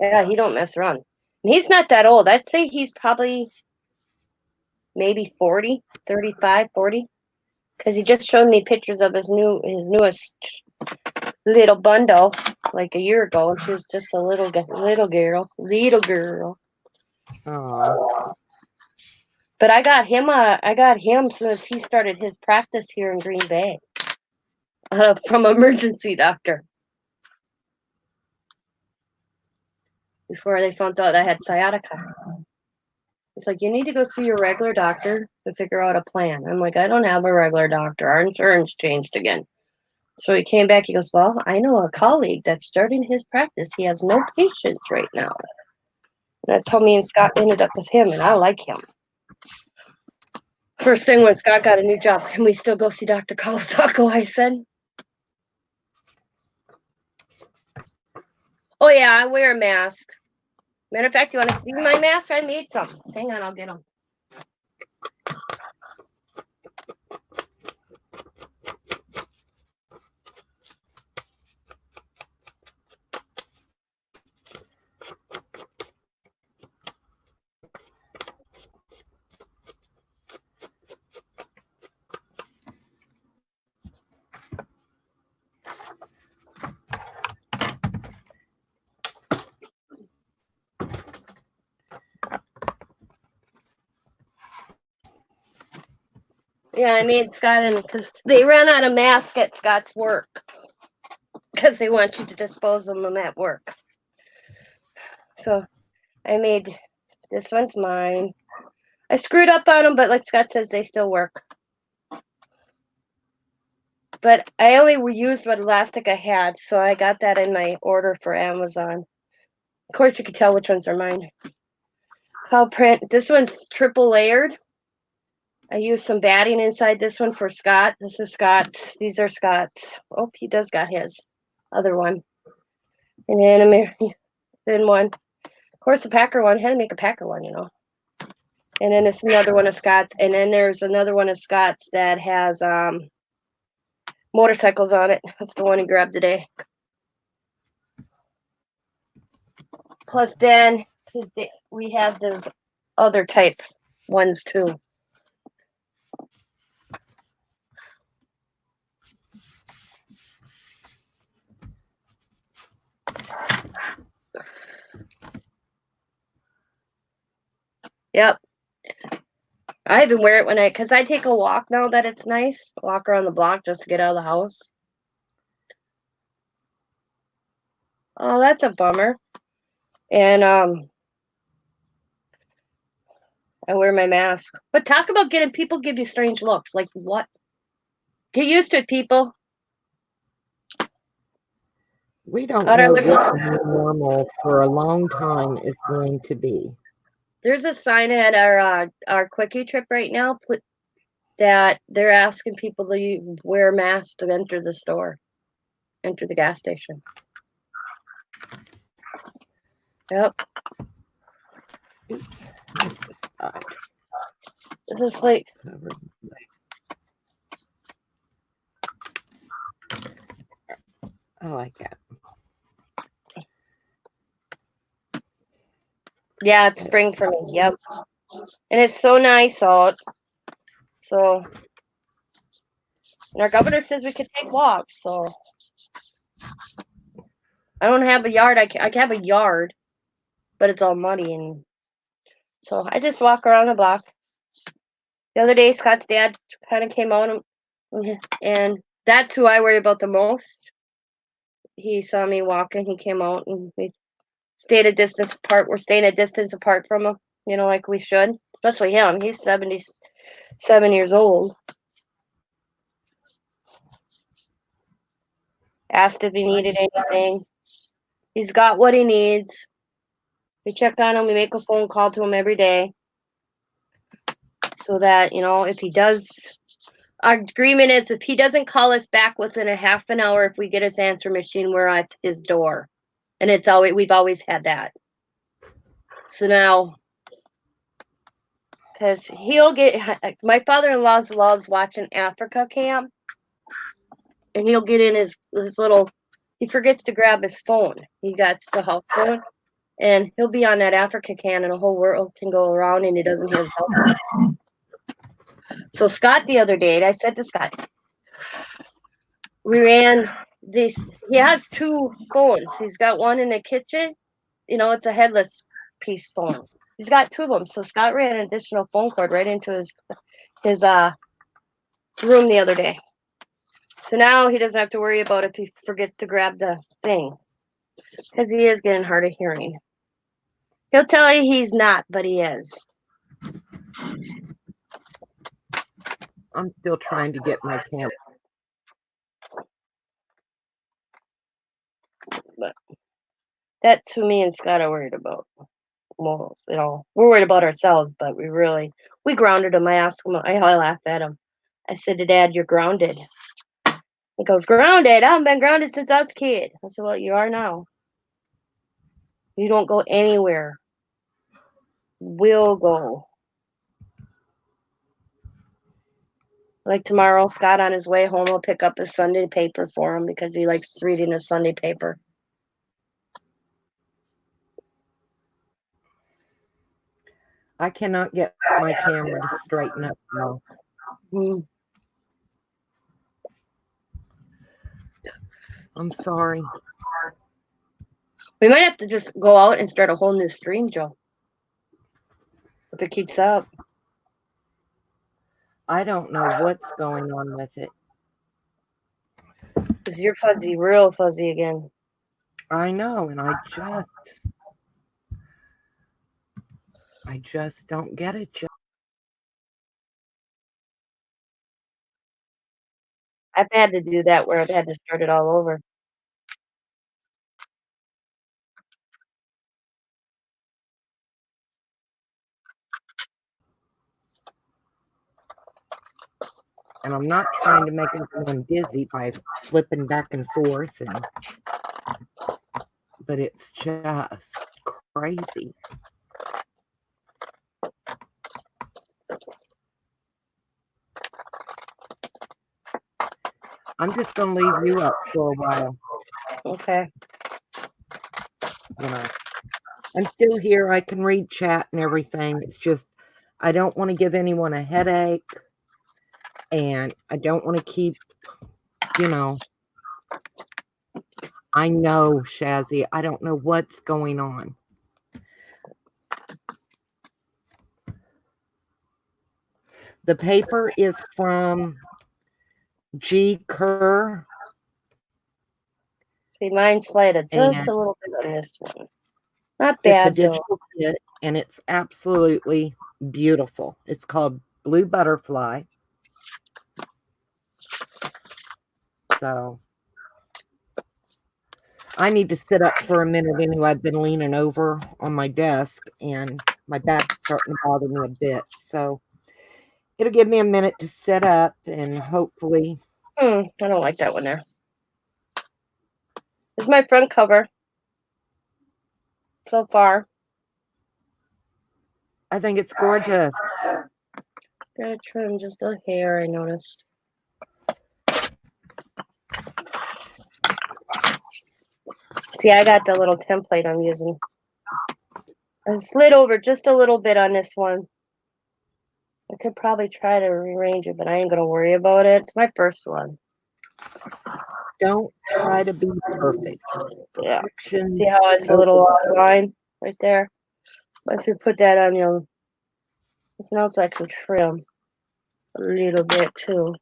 Yeah, he don't mess around. And he's not that old. I'd say he's probably maybe 40, 35, 40. Because he just showed me pictures of his newest little bundle like a year ago, and she was just a little girl. Oh, But I got him as soon as he started his practice here in Green Bay from emergency doctor. Before they found out I had sciatica. It's like, you need to go see your regular doctor to figure out a plan. I'm like, I don't have a regular doctor. Our insurance changed again. So he came back. He goes, well, I know a colleague that's starting his practice. He has no patients right now. And that's how me and Scott ended up with him, and I like him. First thing when Scott got a new job, can we still go see Dr. Kawasaki? I said. Oh, yeah, I wear a mask. Matter of fact, you want to see my mask? I made some. Hang on, I'll get them. Yeah, I made Scott in because they ran out of masks at Scott's work because they want you to dispose of them at work. So I made this one's mine. I screwed up on them, but like Scott says, they still work. But I only used what elastic I had, so I got that in my order for Amazon. Of course, you can tell which ones are mine. Cow print. This one's triple layered. I used some batting inside this one for Scott. This is Scott's. These are Scott's. Oh, he does got his other one. And then a thin one. Of course, the Packer one. I had to make a Packer one, you know. And then it's another one of Scott's. And then there's another one of Scott's that has motorcycles on it. That's the one he grabbed today. Plus, then we have those other type ones too. Yep. I even wear it because I take a walk now that it's nice. Walk around the block just to get out of the house. Oh, that's a bummer. And I wear my mask. But talk about getting people give you strange looks. Like what? Get used to it, people. We don't Thought I know looked. what the new normal for a long time is going to be. There's a sign at our quickie trip right now that they're asking people to wear masks to enter the store, enter the gas station. Yep. Oops, missed a spot. This is like, Covered. I like that. yeah, it's spring for me. Yep. And it's so nice out. So, and our governor says we could take walks. So, I don't have a yard. I have a yard, but it's all muddy. And so I just walk around the block. The other day, Scott's dad kind of came out, and that's who I worry about the most. He saw me walking. He came out, and we stayed a distance apart. We're staying a distance apart from him, like we should. Especially him. He's 77 years old. Asked if he needed anything. He's got what he needs. We check on him. We make a phone call to him every day. So that, if he does, our agreement is if he doesn't call us back within a half an hour, if we get his answer machine, we're at his door. And we've always had that. So now, because my father-in-law loves watching Africa Camp. And he'll get in his little, he forgets to grab his phone. He got the house phone. And he'll be on that Africa Camp and the whole world can go around and he doesn't have his phone. So Scott the other day, I said to Scott, we ran this, he has two phones. He's got one in the kitchen, it's a headless piece phone. He's got two of them. So Scott ran an additional phone cord right into his room the other day. So now he doesn't have to worry about if he forgets to grab the thing. Because he is getting hard of hearing. He'll tell you he's not, but he is. I'm still trying to get my camera. But that's who me and Scott are worried about. Morals, we're worried about ourselves, but we grounded him. I asked him, I laughed at him. I said to Dad, you're grounded. He goes, grounded? I haven't been grounded since I was a kid. I said, well, you are now. You don't go anywhere. We'll go. Like tomorrow, Scott on his way home will pick up a Sunday paper for him because he likes reading the Sunday paper. I cannot get my camera to straighten up now. I'm sorry. We might have to just go out and start a whole new stream, Joe. If it keeps up. I don't know what's going on with it. Because you're fuzzy, real fuzzy again. I know, and I just don't get it. I've had to do that where I've had to start it all over. And I'm not trying to make everyone dizzy by flipping back and forth, but it's just crazy. I'm just going to leave you up for a while. Okay. I'm still here. I can read chat and everything. It's just I don't want to give anyone a headache, and I don't want to keep, I know, Shazzy, I don't know what's going on. The paper is from G. Kerr. See, mine slided just a little bit on this one. Not bad, it's a digital kit, and it's absolutely beautiful. It's called Blue Butterfly. So I need to sit up for a minute anyway. I've been leaning over on my desk and my back's starting to bother me a bit. So it'll give me a minute to sit up and hopefully. I don't like that one there. This is my front cover so far. I think it's gorgeous. Gotta trim just a hair, I noticed. See, I got the little template I'm using. I slid over just a little bit on this one. I could probably try to rearrange it, but I ain't gonna worry about it. It's my first one. Don't try to be perfect. Yeah. Perfection's See how it's a little line right there? If you put that on your, it smells like some trim a little bit too.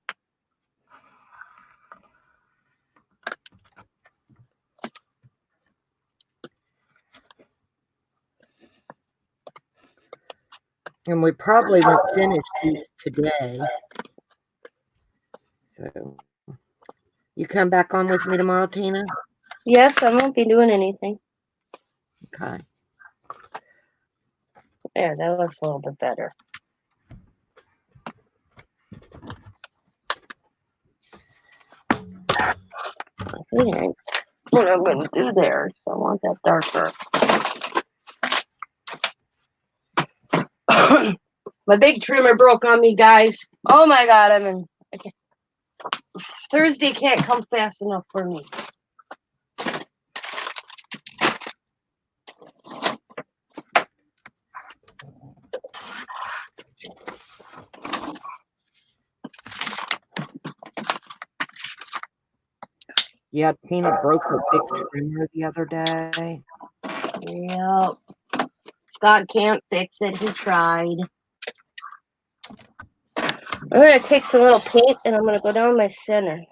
And we probably won't finish these today. So you come back on with me tomorrow, Tina? Yes, I won't be doing anything. Okay. There, that looks a little bit better. I think what I'm going to do there, so I want that darker. My big trimmer broke on me, guys. Oh my god, Thursday can't come fast enough for me. Yeah, Tina broke her big trimmer the other day. Yep. Scott can't fix it. He tried. I'm going to take some little paint and I'm going to go down my center.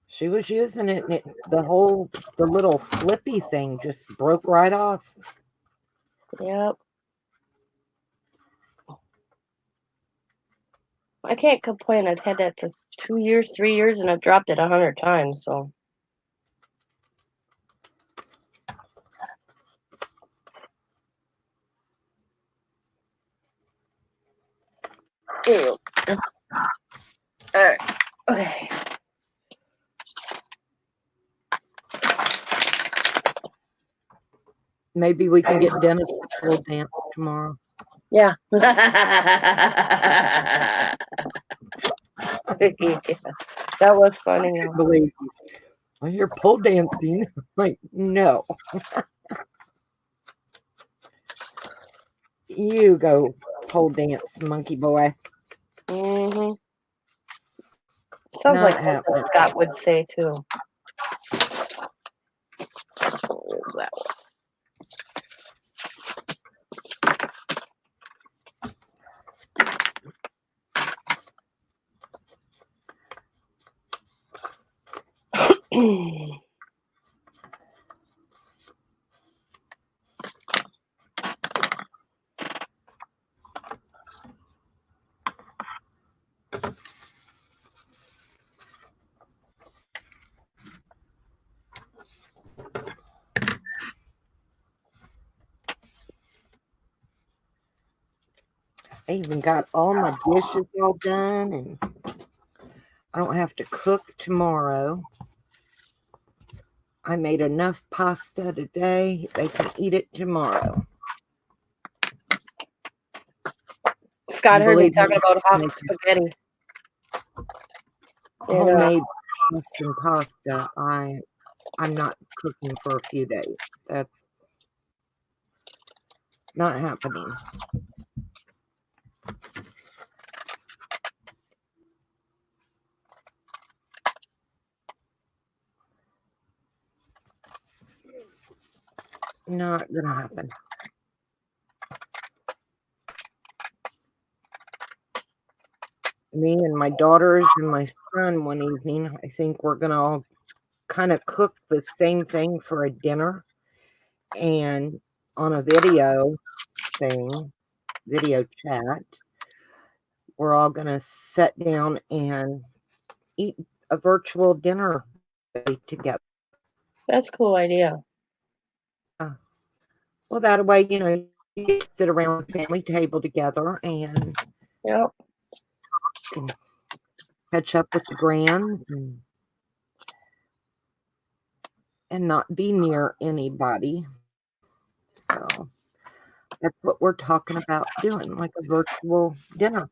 She was using it, and the little flippy thing just broke right off. Yep. I can't complain. I've had that for 2 years, 3 years, and I've dropped it 100 times, so. Ew. All right. Okay. Maybe we can get Dennis to pole dance tomorrow. Yeah. That was funny. I can't believe I hear pole dancing. Like, no. You go pole dance, monkey boy. Mm-hmm. Sounds Not like happening. Scott would say too. Where's that one? I even got all my dishes all done, and I don't have to cook tomorrow. I made enough pasta today. They can eat it tomorrow. Scott heard me talking about hot spaghetti. Homemade sauce and pasta. I'm not cooking for a few days. That's not happening. Not gonna happen. Me and my daughters and my son one evening, I think we're gonna all kind of cook the same thing for a dinner. And on a video, thing, video chat. We're all going to sit down and eat a virtual dinner together. That's a cool idea. Well, that way, you sit around the family table together and Yep. can catch up with the grands and not be near anybody. So that's what we're talking about doing, like a virtual dinner.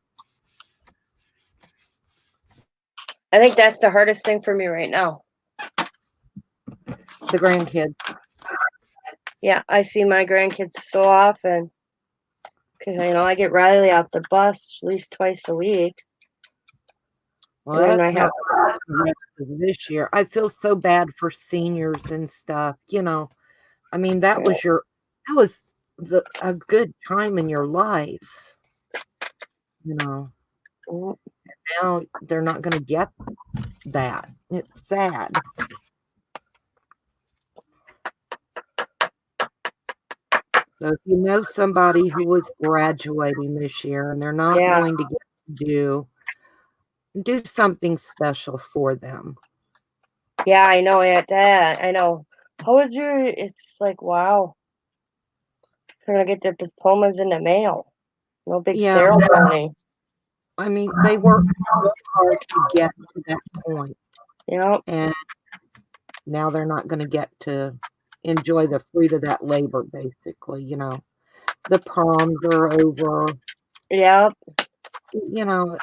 I think that's the hardest thing for me right now. The grandkids. Yeah, I see my grandkids so often because I get Riley off the bus at least twice a week. Well, And then that's I have not this year. I feel so bad for seniors and stuff. I mean, that was a good time in your life. Now they're not going to get that. It's sad. So if you know somebody who was graduating this year and they're not going to get to do something special for them. Yeah, I know it. That I know. How was your? It's like wow. They're gonna get their diplomas in the mail. No big ceremony. I mean, they worked so hard to get to that point. Yep. And now they're not going to get to enjoy the fruit of that labor, basically. The proms are over. Yep.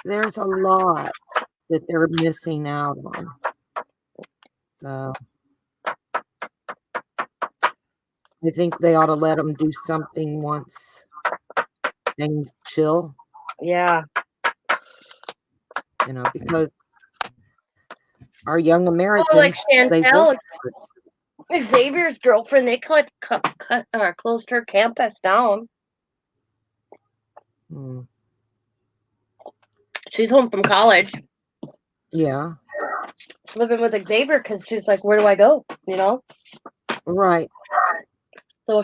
There's a lot that they're missing out on. So I think they ought to let them do something once things chill. Yeah. Because our young Americans, like Chantel, Xavier's girlfriend, they closed her campus down. She's home from college. Yeah. Living with Xavier because she's like, where do I go? Right. So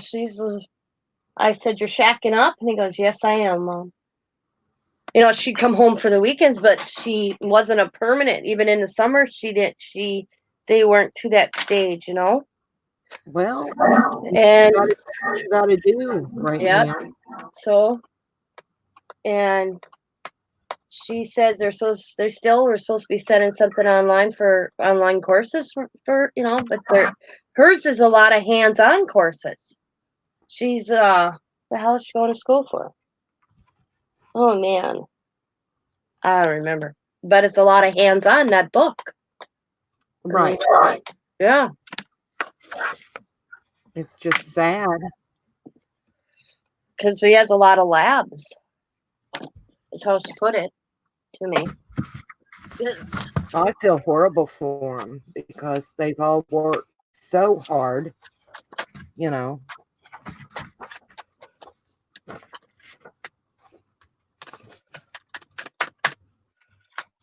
I said, you're shacking up? And he goes, yes, I am, Mom. She'd come home for the weekends, but she wasn't a permanent. Even in the summer, they weren't to that stage, Well, and what you got to do right now. So, and she says we're supposed to be sending something online for online courses for but hers is a lot of hands-on courses. She's the hell is she going to school for? Oh man, I don't remember, but it's a lot of hands-on that book. Right. Yeah. It's just sad because she has a lot of labs. Is how she put it to me. I feel horrible for them because they've all worked so hard,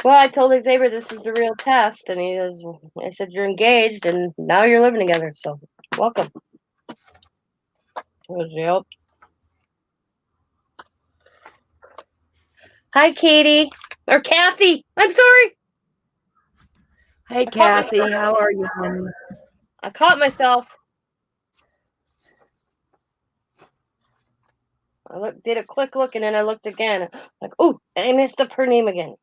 Well, I told Xavier this is the real test, and I said, you're engaged, and now you're living together, so welcome. Yep. Hi, Katie. Or Kathy. I'm sorry. Hey, Kathy. How are you, honey? I caught myself. I did a quick look, and then I looked again. Like, oh, I messed up her name again.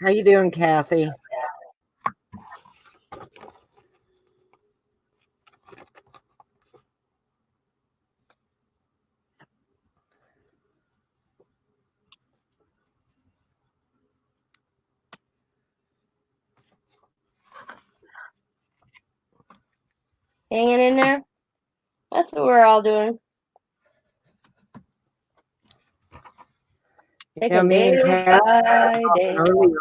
How you doing, Kathy? Hanging in there. That's what we're all doing. Yeah, me and Kathy earlier.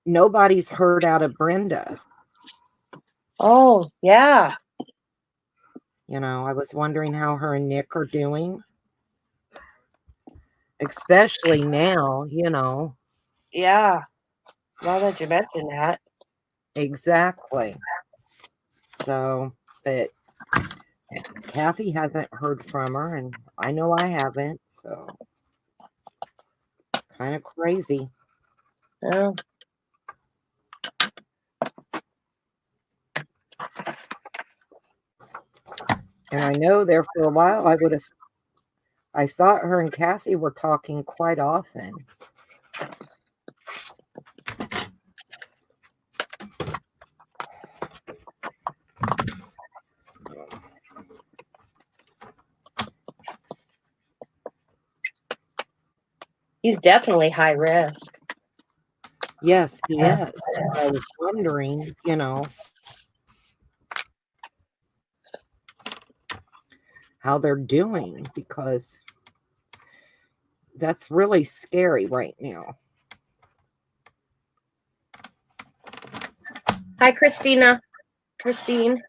Nobody's heard out of Brenda. Oh, yeah. I was wondering how her and Nick are doing. Especially now, Yeah. Now that you mention that. Exactly. So, but Kathy hasn't heard from her, and I know I haven't, so kind of crazy. Yeah. And I know there for a while I thought her and Kathy were talking quite often. He's definitely high risk. Yes, he is. I was wondering, how they're doing, because that's really scary right now. Hi, Christina. Christine.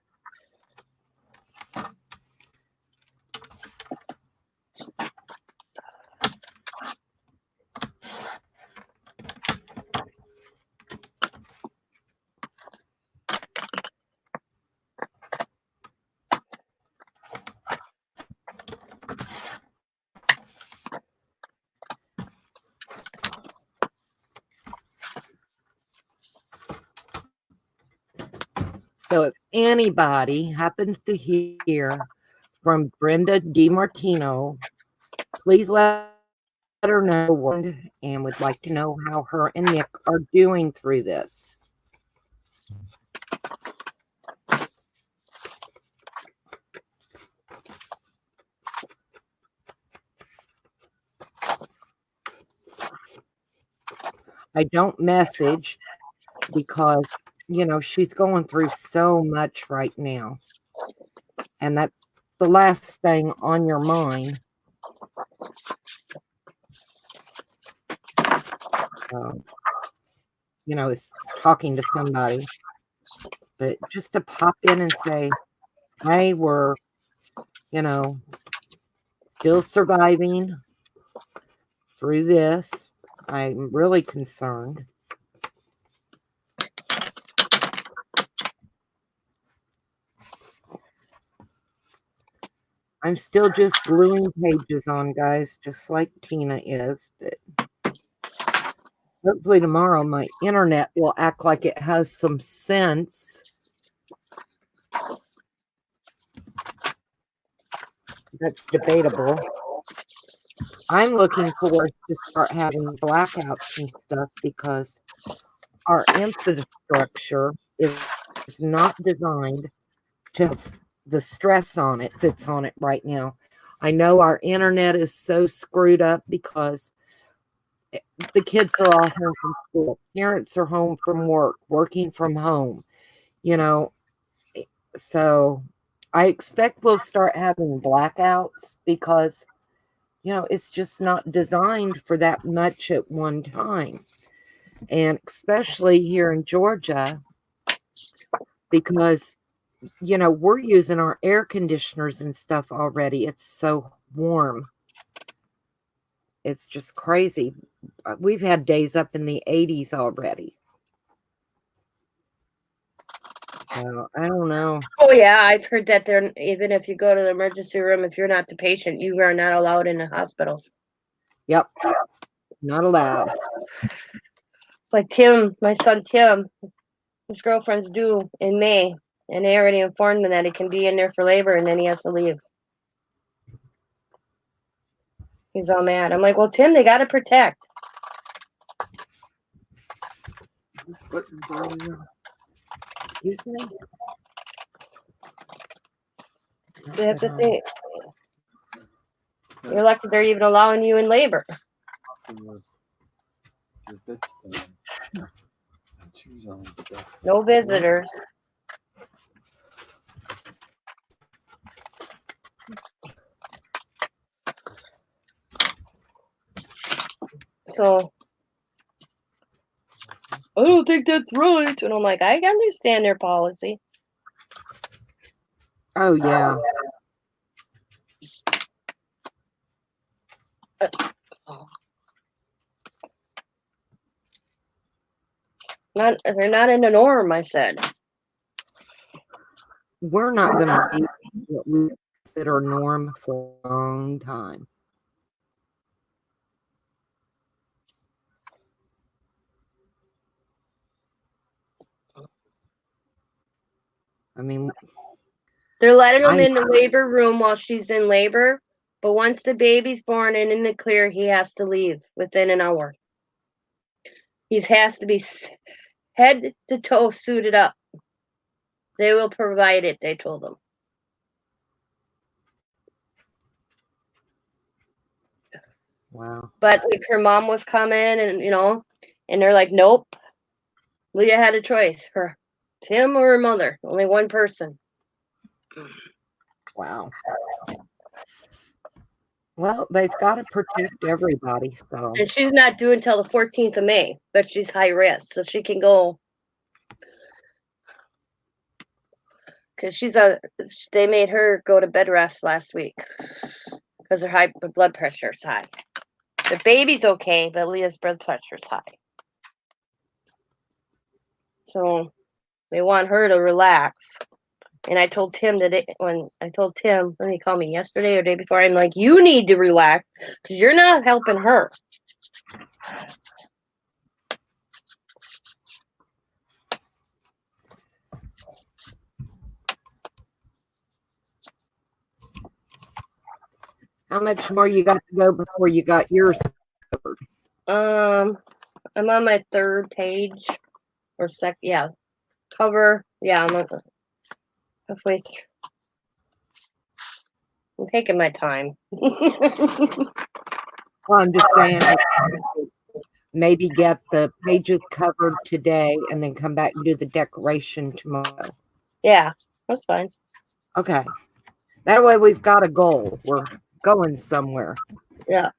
So if anybody happens to hear from Brenda DiMartino, please let her know and would like to know how her and Nick are doing through this. I don't message because, she's going through so much right now. And that's the last thing on your mind. Is talking to somebody. But just to pop in and say, hey, we're, still surviving through this. I'm really concerned. I'm still just gluing pages on, guys, just like Tina is. But hopefully tomorrow my internet will act like it has some sense. That's debatable. I'm looking for us to start having blackouts and stuff because our infrastructure is not designed to have the stress on it that's on it right now. I know our internet is so screwed up because the kids are all home from school. Parents are home from work, working from home, So I expect we'll start having blackouts because, it's just not designed for that much at one time. And especially here in Georgia, because, we're using our air conditioners and stuff already. It's so warm. It's just crazy. We've had days up in the 80s already. So I don't know. Oh yeah, I've heard that they're even if you go to the emergency room, if you're not the patient, you are not allowed in the hospital. Yep, not allowed. Like Tim, my son Tim, his girlfriend's due in May, and they already informed him that he can be in there for labor, and then he has to leave. He's all mad. I'm like, well, Tim, they got to protect. Excuse me? They have to say, you're lucky they're even allowing you in labor. No visitors. So I don't think that's right. And I'm like, I understand their policy. Oh, yeah. They're not in the norm, I said. We're not going to be what we consider norm for a long time. I mean, They're letting him I in the labor room while she's in labor, but once the baby's born and in the clear, he has to leave within an hour. He has to be head to toe suited up. They will provide it, they told him. wow. But like her mom was coming and and they're like, nope. Leah had a choice. Tim or her mother. Only one person. Wow. Well, they've got to protect everybody, so. And she's not due until the 14th of May, but she's high risk, so she can go. Because they made her go to bed rest last week because her blood pressure is high. The baby's okay, but Leah's blood pressure is high. So they want her to relax. And I told Tim when he called me yesterday or day before, I'm like, you need to relax because you're not helping her. How much more you got to go before you got yours covered? I'm on my third page or cover. Yeah, I'm halfway through. I'm taking my time. Well, I'm just saying, maybe get the pages covered today and then come back and do the decoration tomorrow. Yeah, that's fine. Okay. That way we've got a goal. We're going somewhere. Yeah.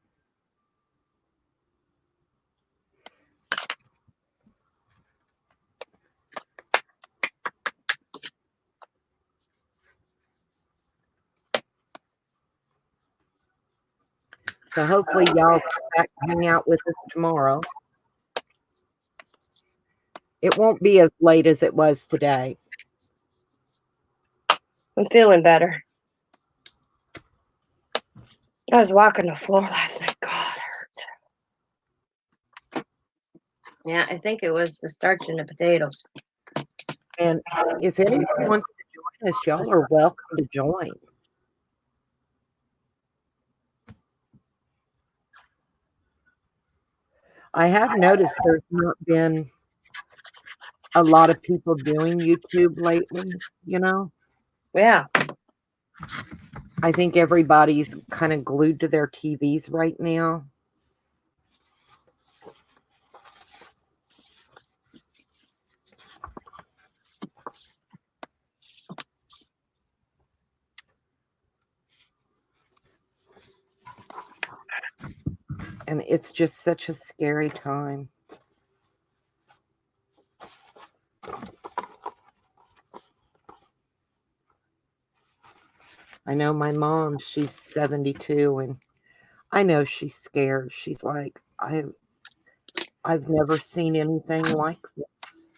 So hopefully y'all come back and hang out with us tomorrow. It won't be as late as it was today. I'm feeling better. I was walking the floor last night. God, it hurt. Yeah, I think it was the starch in the potatoes. And if anyone wants to join us, y'all are welcome to join. I have noticed there's not been a lot of people doing YouTube lately, Yeah. I think everybody's kind of glued to their TVs right now. And it's just such a scary time. I know my mom, she's 72, and I know she's scared. She's like, I've never seen anything like this,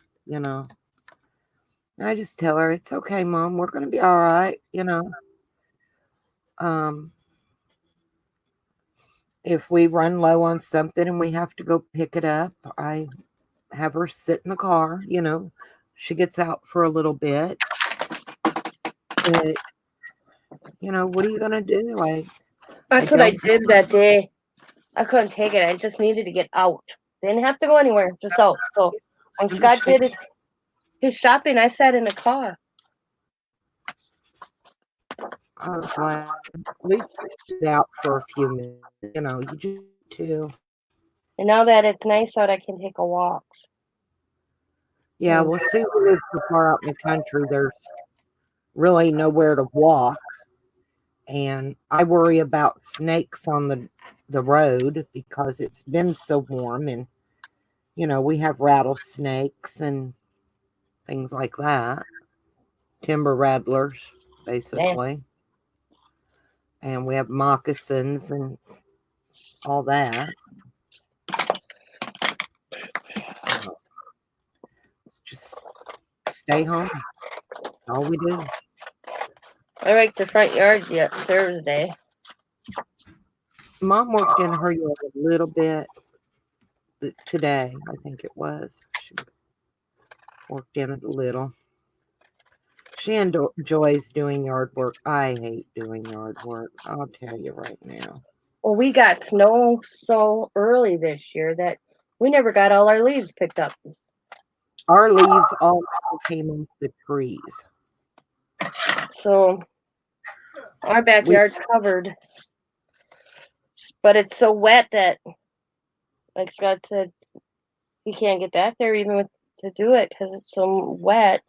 I just tell her, it's okay, Mom, we're gonna be all right, if we run low on something and we have to go pick it up, I have her sit in the car, she gets out for a little bit. But, what are you gonna do? That's what I did that day. I couldn't take it. I just needed to get out. Didn't have to go anywhere, just out. So when Scott did his shopping, I sat in the car. I was glad we sit out for a few minutes, you do too. And now that it's nice out, I can take a walk. Yeah, we'll see. We live so far out in the country, there's really nowhere to walk. And I worry about snakes on the road because it's been so warm, and we have rattlesnakes and things like that. Timber rattlers, basically. And we have moccasins and all that. Just stay home. That's all we do. I raked the front yard yet Thursday. Mom worked in her yard a little bit today, I think it was. She worked in it a little. She enjoys doing yard work. I hate doing yard work. I'll tell you right now. Well, we got snow so early this year that we never got all our leaves picked up. Our leaves all came off the trees. So our backyard's covered. But it's so wet that, like Scott said, you can't get back there even to do it because it's so wet.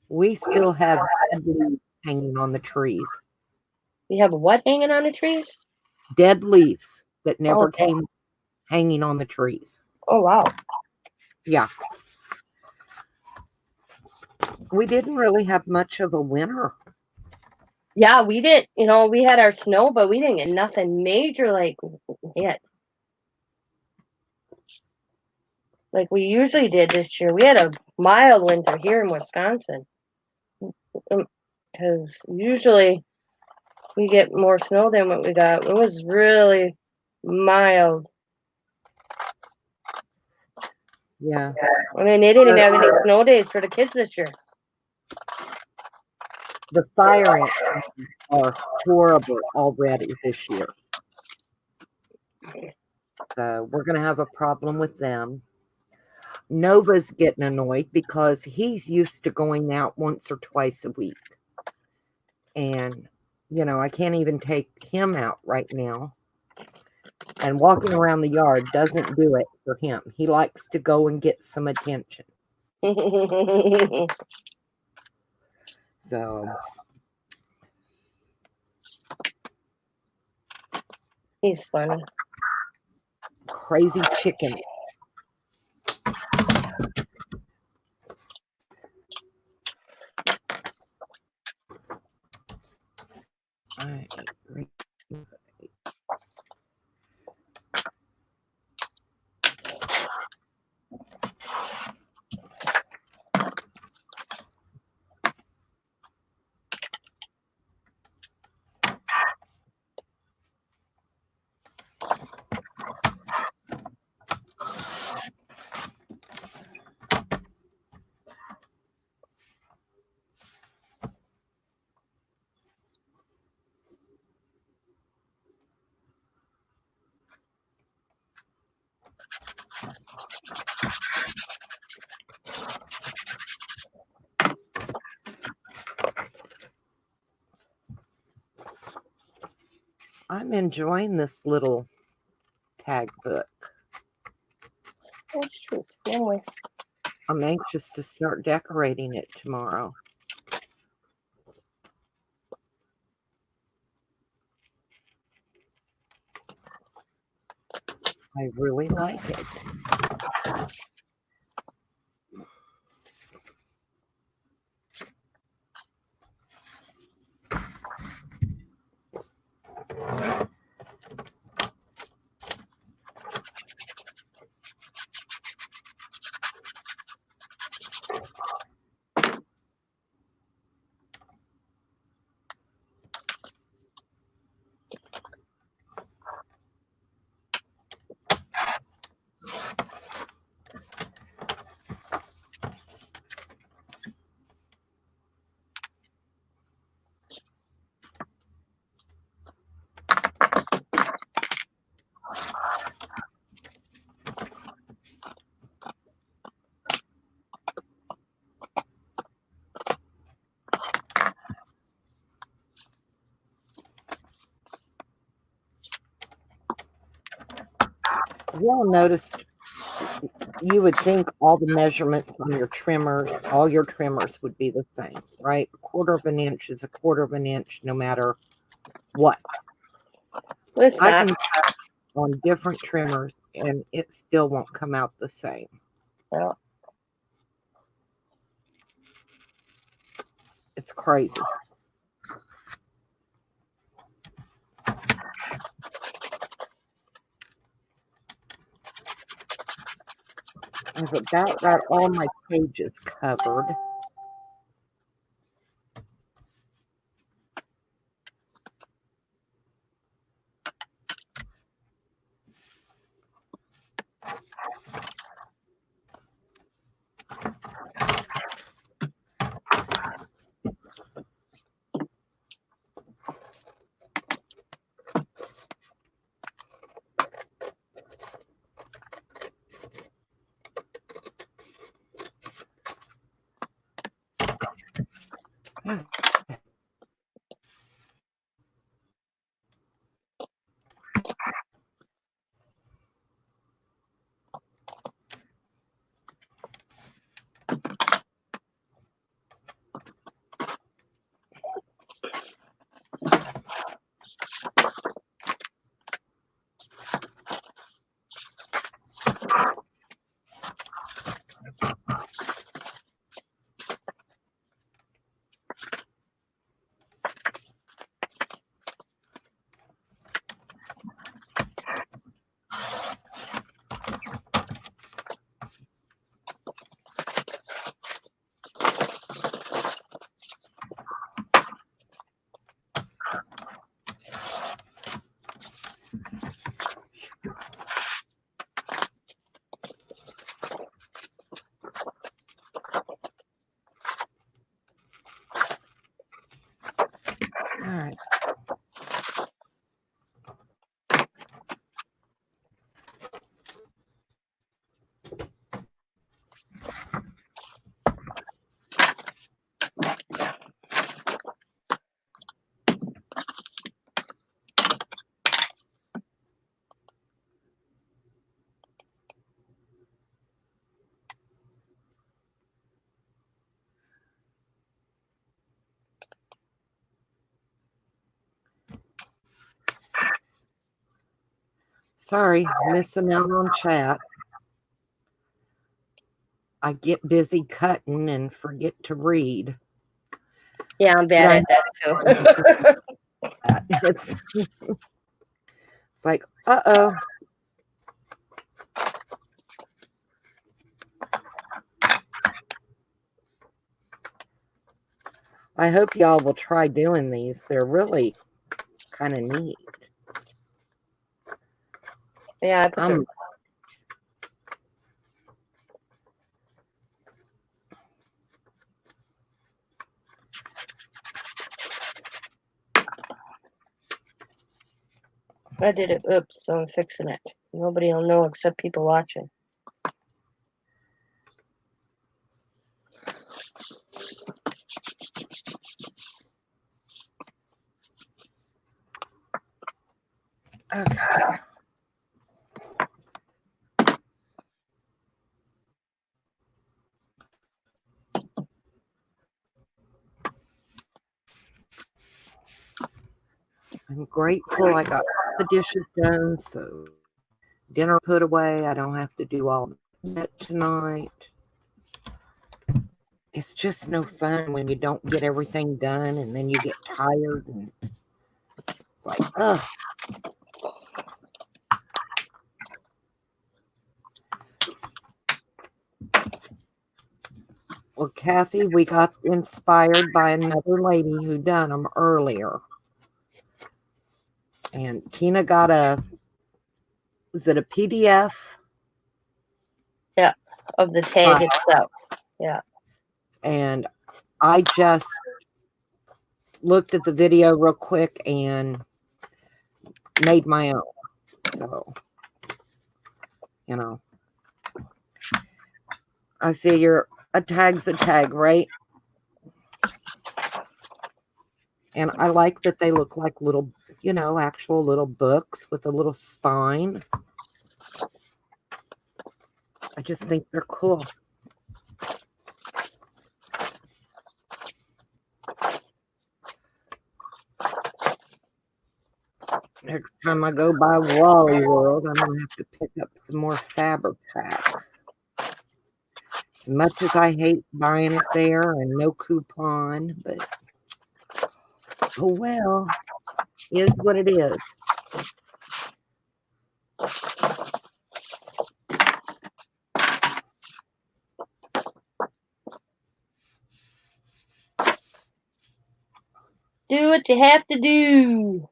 We still have dead leaves hanging on the trees. You have what hanging on the trees? Dead leaves that never Okay. came hanging on the trees. Oh, wow. Yeah. We didn't really have much of a winter. Yeah, we didn't, we had our snow, but we didn't get nothing major like we usually did this year. We had a mild winter here in Wisconsin. Because usually we get more snow than what we got. It was really mild. Yeah. I mean, they didn't have any snow days for the kids this year. The fire ants are horrible already this year. So we're going to have a problem with them. Nova's getting annoyed because he's used to going out once or twice a week. And, I can't even take him out right now. And walking around the yard doesn't do it for him. He likes to go and get some attention. So He's funny. Crazy chicken. All right. I'm enjoying this little tag book. That's true. Anyway. I'm anxious to start decorating it tomorrow. I really like it. Y'all noticed, you would think all the measurements on your trimmers, all your trimmers would be the same, right? A quarter of an inch is a quarter of an inch, no matter what. What's I that? can cut on different trimmers, and it still won't come out the same. Yeah. It's crazy. I've about got all my pages covered. All right. Sorry, missing out on chat. I get busy cutting and forget to read. Yeah, I'm bad at that too. It's like, uh-oh. I hope y'all will try doing these. They're really kind of neat. Yeah, I put them. I did it. Oops, so I'm fixing it. Nobody will know except people watching. Okay. I'm grateful I got the dishes done, so dinner put away. I don't have to do all that tonight. It's just no fun when you don't get everything done and then you get tired and it's like, ugh. Well, Kathy, we got inspired by another lady who done them earlier. And Tina got was it a PDF? Yeah, of the tag itself. Yeah. And I just looked at the video real quick and made my own. So, you know, I figure a tag's a tag, right? And I like that they look like little, you know, actual little books with a little spine. I just think they're cool. Next time I go by Wally World, I'm going to have to pick up some more fabric pack. As much as I hate buying it there and no coupon, but oh well, is what it is. Do what you have to do.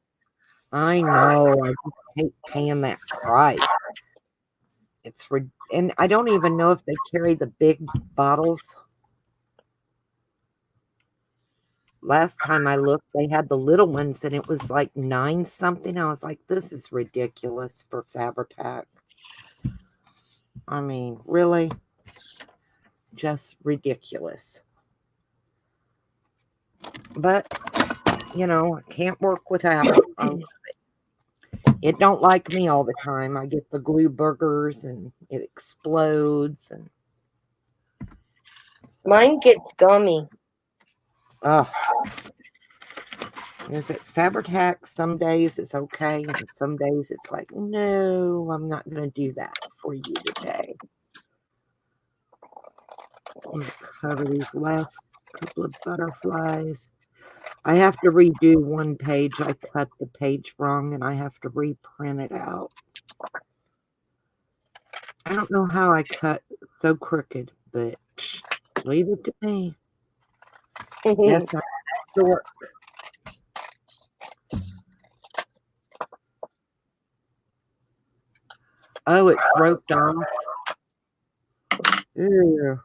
I know. I just hate paying that price. And I don't even know if they carry the big bottles. Last time I looked, they had the little ones and it was like 9 something. I was like, this is ridiculous for Fabri-Tac. I mean, really? Just ridiculous. But, you know, I can't work without it. It don't like me all the time. I get the glue burgers and it explodes. And so, Mine gets gummy. oh, is it Fabri-Tac? Some days it's okay, and some days it's like, no, I'm not going to do that for you today. I'm going to cover these last couple of butterflies. I have to redo one page. I cut the page wrong, and I have to reprint it out. I don't know how I cut so crooked, but leave it to me. Yes, I have to work. Oh, it's roped off. Ew.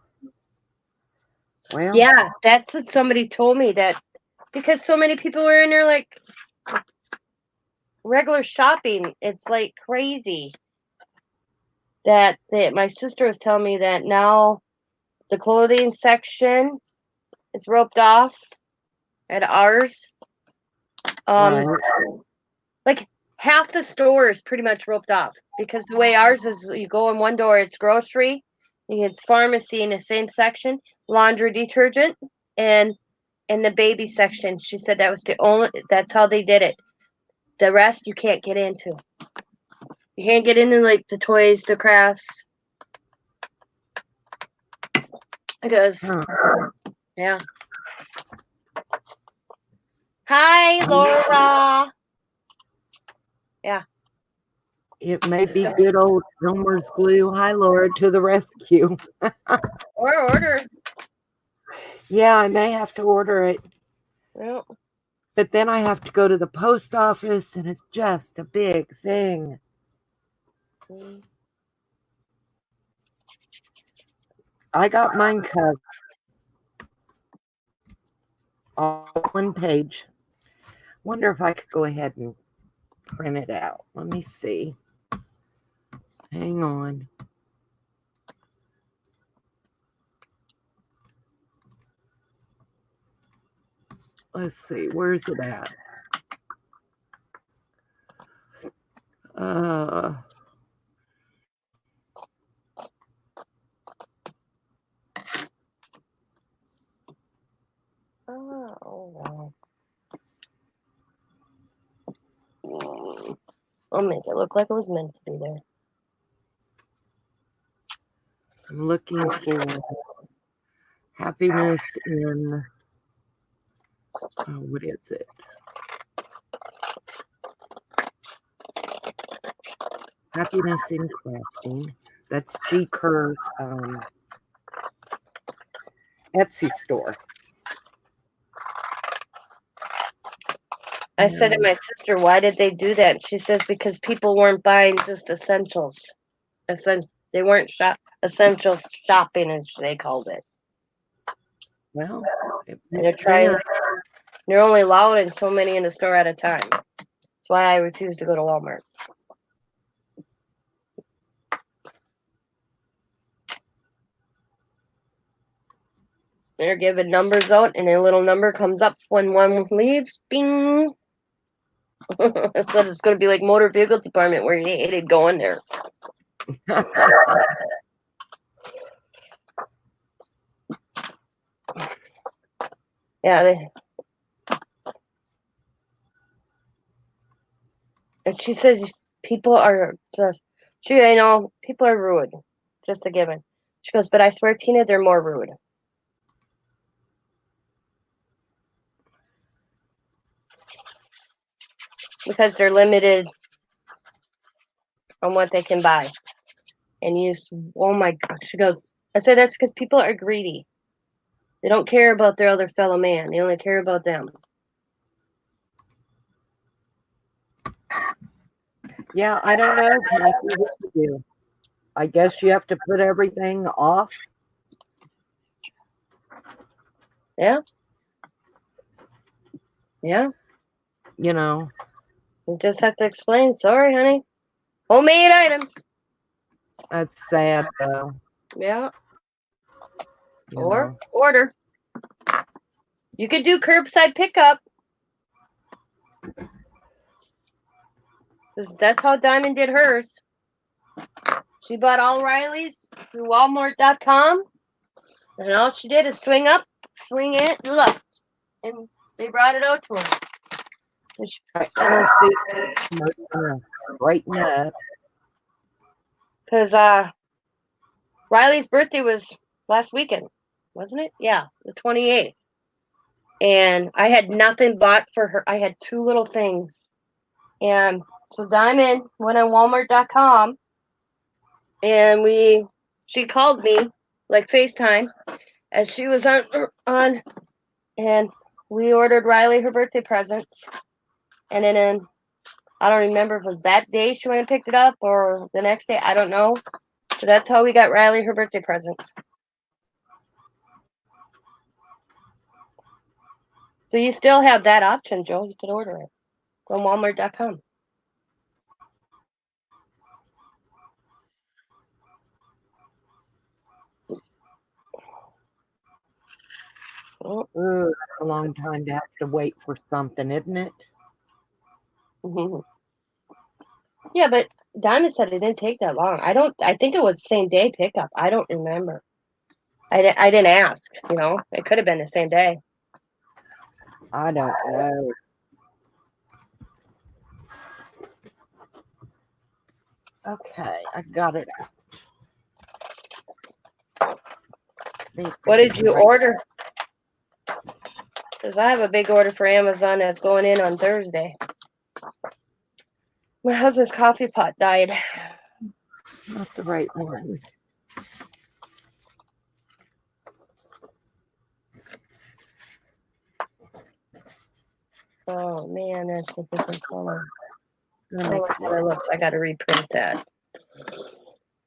Well, Yeah, that's what somebody told me, that because so many people were in there like regular shopping, it's like crazy. That my sister was telling me that now the clothing section is roped off at ours. right. Like half the store is pretty much roped off, because the way ours is, you go in one door, it's grocery, it's pharmacy in the same section, laundry detergent, and in the baby section, she said that was that's how they did it. The rest you can't get into. You can't get into like the toys, the crafts. Because yeah. Hi, Laura. Yeah. It may be good old Elmer's glue. Hi, Laura, to the rescue. Or order. Yeah, I may have to order it. Well, But then I have to go to the post office, and it's just a big thing. I got mine covered on one page. Wonder if I could go ahead and print it out. Let me see. Hang on. Let's see. Where's it at? oh. I'll make it look like it was meant to be there. I'm looking for happiness in, what is it? Happiness in Crafting. That's G. Kerr's Etsy store. I said to my sister, why did they do that? She says because people weren't buying just essentials. They weren't essential shopping, as they called it. Well, they're only allowed in so many in the store at a time. That's why I refuse to go to Walmart. They're giving numbers out, and a little number comes up when one leaves. Bing. So it's going to be like motor vehicle department, where you hated going there. Yeah. And she says people are just, people are rude. Just a given. She goes, but I swear, Tina, they're more rude. Because they're limited on what they can buy and use. Oh my gosh. She goes, I said that's because people are greedy. They don't care about their other fellow man. They only care about them. Yeah, I don't know exactly what to do. I guess you have to put everything off. Yeah. Yeah. You know. You just have to explain. Sorry, honey. Homemade items. That's sad, though. Yeah. Or order. You could do curbside pickup. 'Cause that's how Diamond did hers. She bought all Riley's through Walmart.com, and all she did is swing it, look, and they brought it out to her. We'll see. Straighten up. Because Riley's birthday was last weekend, wasn't it? Yeah, the 28th. And I had nothing bought for her. I had 2 little things. And so Diamond went on Walmart.com, and she called me, like FaceTime, as she was on, and we ordered Riley her birthday presents. And then I don't remember if it was that day she went and picked it up or the next day. I don't know. So that's how we got Riley her birthday presents. So you still have that option, Joe. You could order it. Go on Walmart.com. Oh. Ooh, that's a long time to have to wait for something, isn't it? Mm-hmm. Yeah, but Diamond said it didn't take that long. I think it was same day pickup. I don't remember. I didn't ask, It could have been the same day. I don't know. Okay, I got it out. What did you order? Because I have a big order for Amazon that's going in on Thursday. My husband's coffee pot died. Not the right one. Oh man, that's a different color. It looks. I got to reprint that.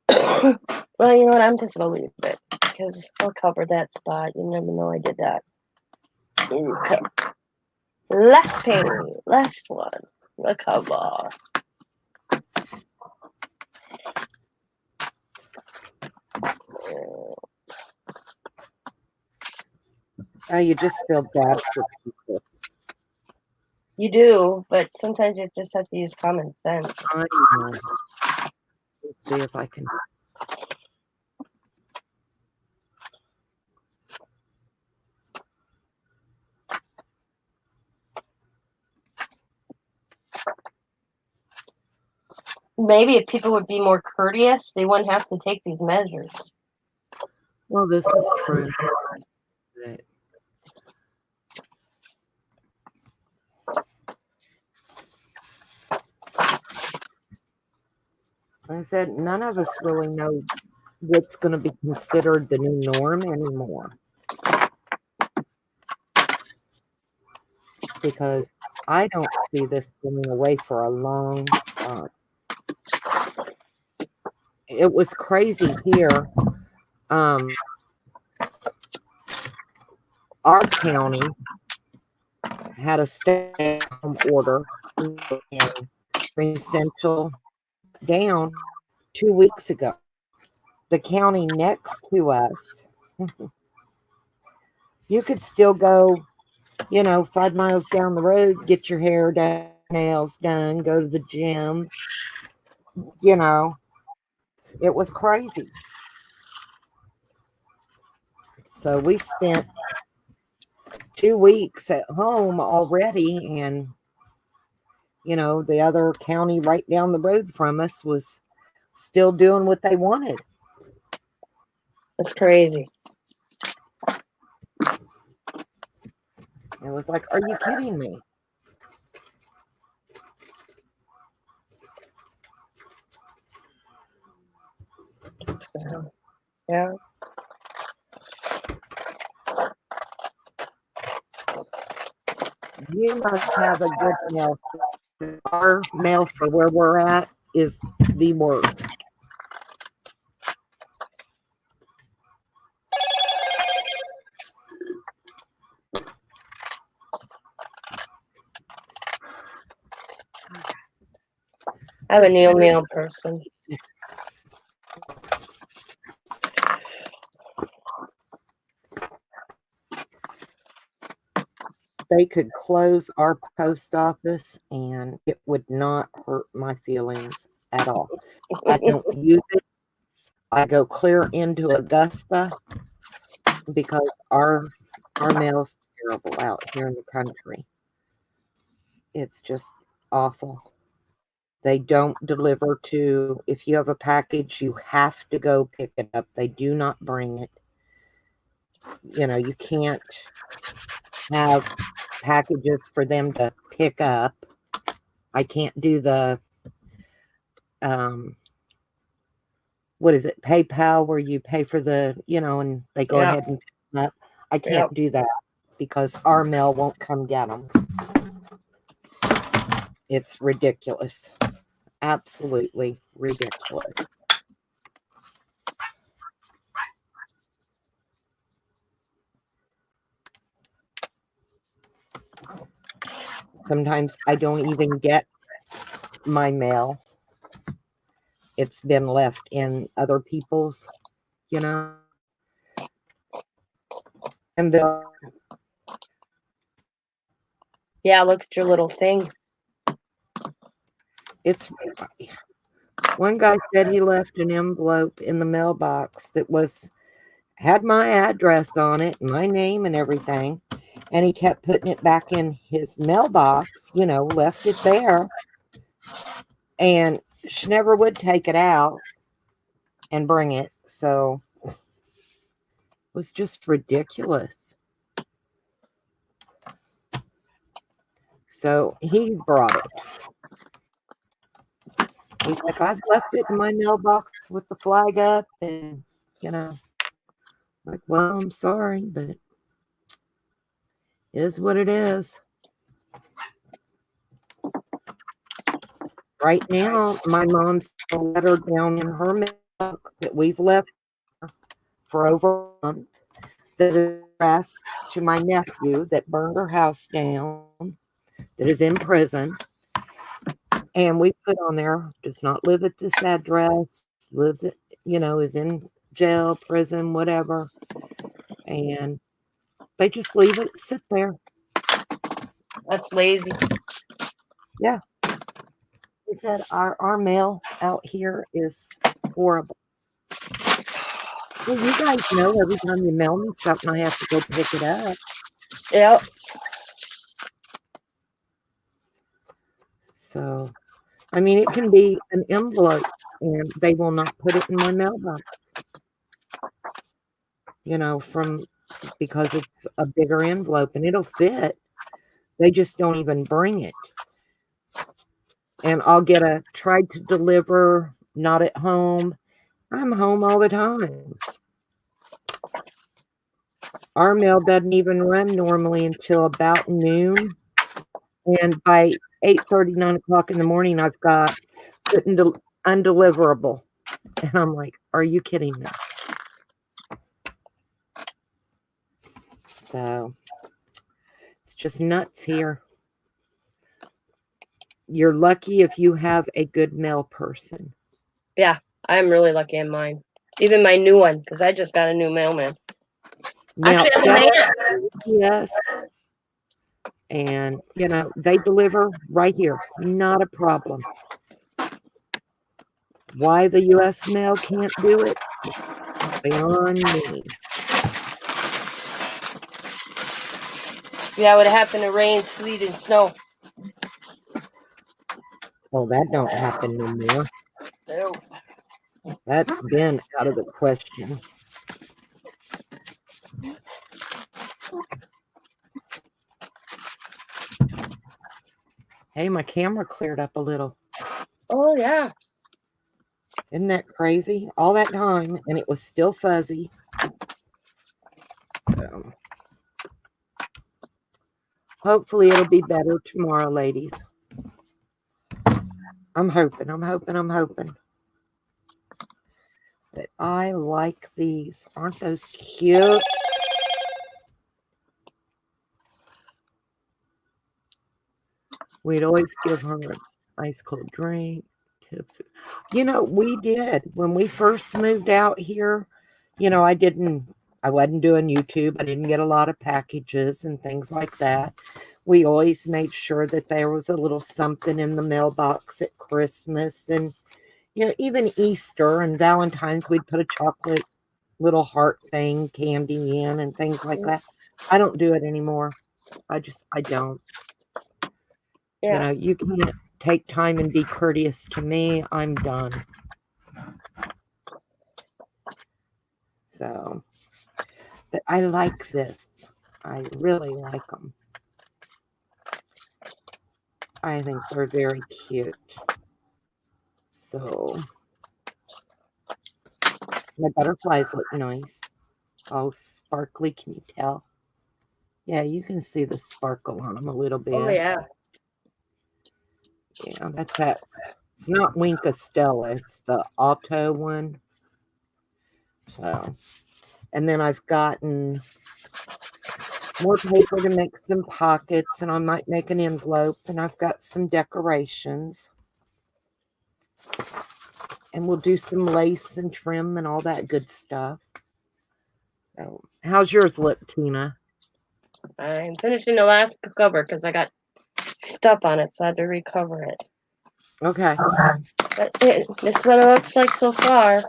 Well, you know what? I'm just gonna leave it because I'll cover that spot. You never know I did that. Okay. Last page. Last one. The cover. Oh, you just feel bad for people. You do, but sometimes you just have to use common sense. I know. Let's see if I can. Maybe if people would be more courteous, they wouldn't have to take these measures. Well, this is true. I said, none of us really know what's going to be considered the new norm anymore. Because I don't see this going away for a long time. It was crazy here. Our county had a stay-at-home order and essential down 2 weeks ago. The county next to us, you could still go, 5 miles down the road, get your hair done, nails done, go to the gym. It was crazy. So we spent 2 weeks at home already, and the other county right down the road from us was still doing what they wanted. That's crazy. It was like, are you kidding me? Yeah. You must have a good mail system. Our mail for where we're at is the worst. I'm a new mail person. they could close our post office and it would not hurt my feelings at all. I don't use it. I go clear into Augusta because our mail's terrible out here in the country. It's just awful. They don't deliver to, if you have a package, you have to go pick it up. They do not bring it. You can't have packages for them to pick up. I can't do the, what is it, PayPal, where you pay for the, and they go Yeah. ahead and pick them up. I can't Yep. do that because our mail won't come get them. It's ridiculous. Absolutely ridiculous. Sometimes I don't even get my mail. It's been left in other people's, and Yeah, look at your little thing. it's one guy said he left an envelope in the mailbox that had my address on it, my name and everything, and he kept putting it back in his mailbox, left it there, and she never would take it out and bring it. So it was just ridiculous. So he brought it. He's like, I've left it in my mailbox with the flag up, and like, well, I'm sorry, but it is what it is. Right now, my mom's a letter down in her mailbox that we've left for over a month that is addressed to my nephew that burned her house down, that is in prison. And we put on there, does not live at this address, lives at, is in jail, prison, whatever. And they just leave it sit there. That's lazy. Yeah. He said our mail out here is horrible. Well, you guys know every time you mail me something, I have to go pick it up. Yep. So, I mean, it can be an envelope and they will not put it in my mailbox, because it's a bigger envelope and it'll fit. They just don't even bring it. And I'll get a tried to deliver, not at home. I'm home all the time. Our mail doesn't even run normally until about noon. And by 8:30, 9 o'clock in the morning, I've got put into undeliverable. And I'm like, are you kidding me? So it's just nuts here. You're lucky if you have a good mail person. Yeah, I'm really lucky in mine. Even my new one, because I just got a new mailman. Now, Actually, yes. And, they deliver right here. Not a problem. Why the U.S. mail can't do it? Beyond me. Yeah, it would happen to rain, sleet, and snow. Well, that don't happen no more. No. That's been out of the question. Hey, my camera cleared up a little. Oh, yeah. Isn't that crazy? All that time, and it was still fuzzy. So, hopefully it'll be better tomorrow, ladies. I'm hoping. But I like these. Aren't those cute? We'd always give her an ice cold drink. Tips. We did when we first moved out here. I didn't I wasn't doing YouTube. I didn't get a lot of packages and things like that. We always made sure that there was a little something in the mailbox at Christmas and, even Easter and Valentine's, we'd put a chocolate little heart thing, candy in and things like that. I don't do it anymore. I don't. Yeah. You can't take time and be courteous to me. I'm done. So, but I like this. I really like them. I think they're very cute. So, my butterflies look nice. Oh, sparkly. Can you tell? Yeah, you can see the sparkle on them a little bit. Oh, yeah. Yeah, that's that. It's not Winka Stella. It's the Auto one. So, and then I've gotten more paper to make some pockets, and I might make an envelope, and I've got some decorations. And we'll do some lace and trim and all that good stuff. So, how's yours look, Tina? I'm finishing the last cover because I got stuff on it, so I had to recover it. Okay. But this is what it looks like so far.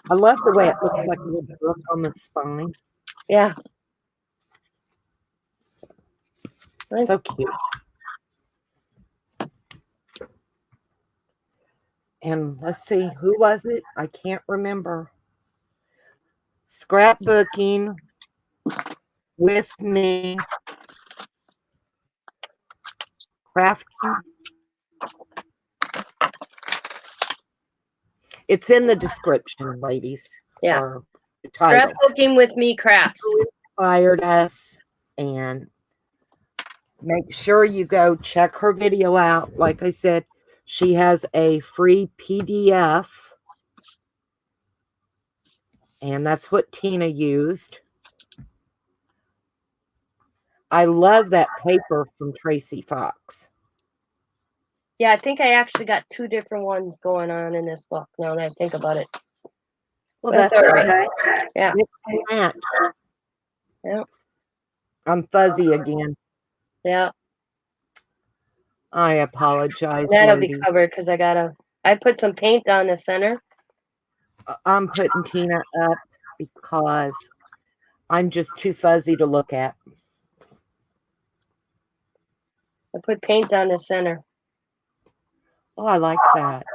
I love the way it looks like a little brook on the spine. Yeah. So cute. And let's see, who was it? I can't remember. Scrapbooking with me. Crafting. It's in the description, ladies. Yeah. Or the title. Scrapbooking with me crafts. Who inspired us, and make sure you go check her video out. Like I said, she has a free PDF, and that's what Tina used. I love that paper from Tracy Fox. Yeah, I think I actually got 2 different ones going on in this book now that I think about it. Well, that's all right. Yeah. Yeah. I'm fuzzy again. Yeah. I apologize. That'll lady. be covered because I put some paint on the center. I'm putting Tina up because I'm just too fuzzy to look at. I put paint on the center. Oh, I like that.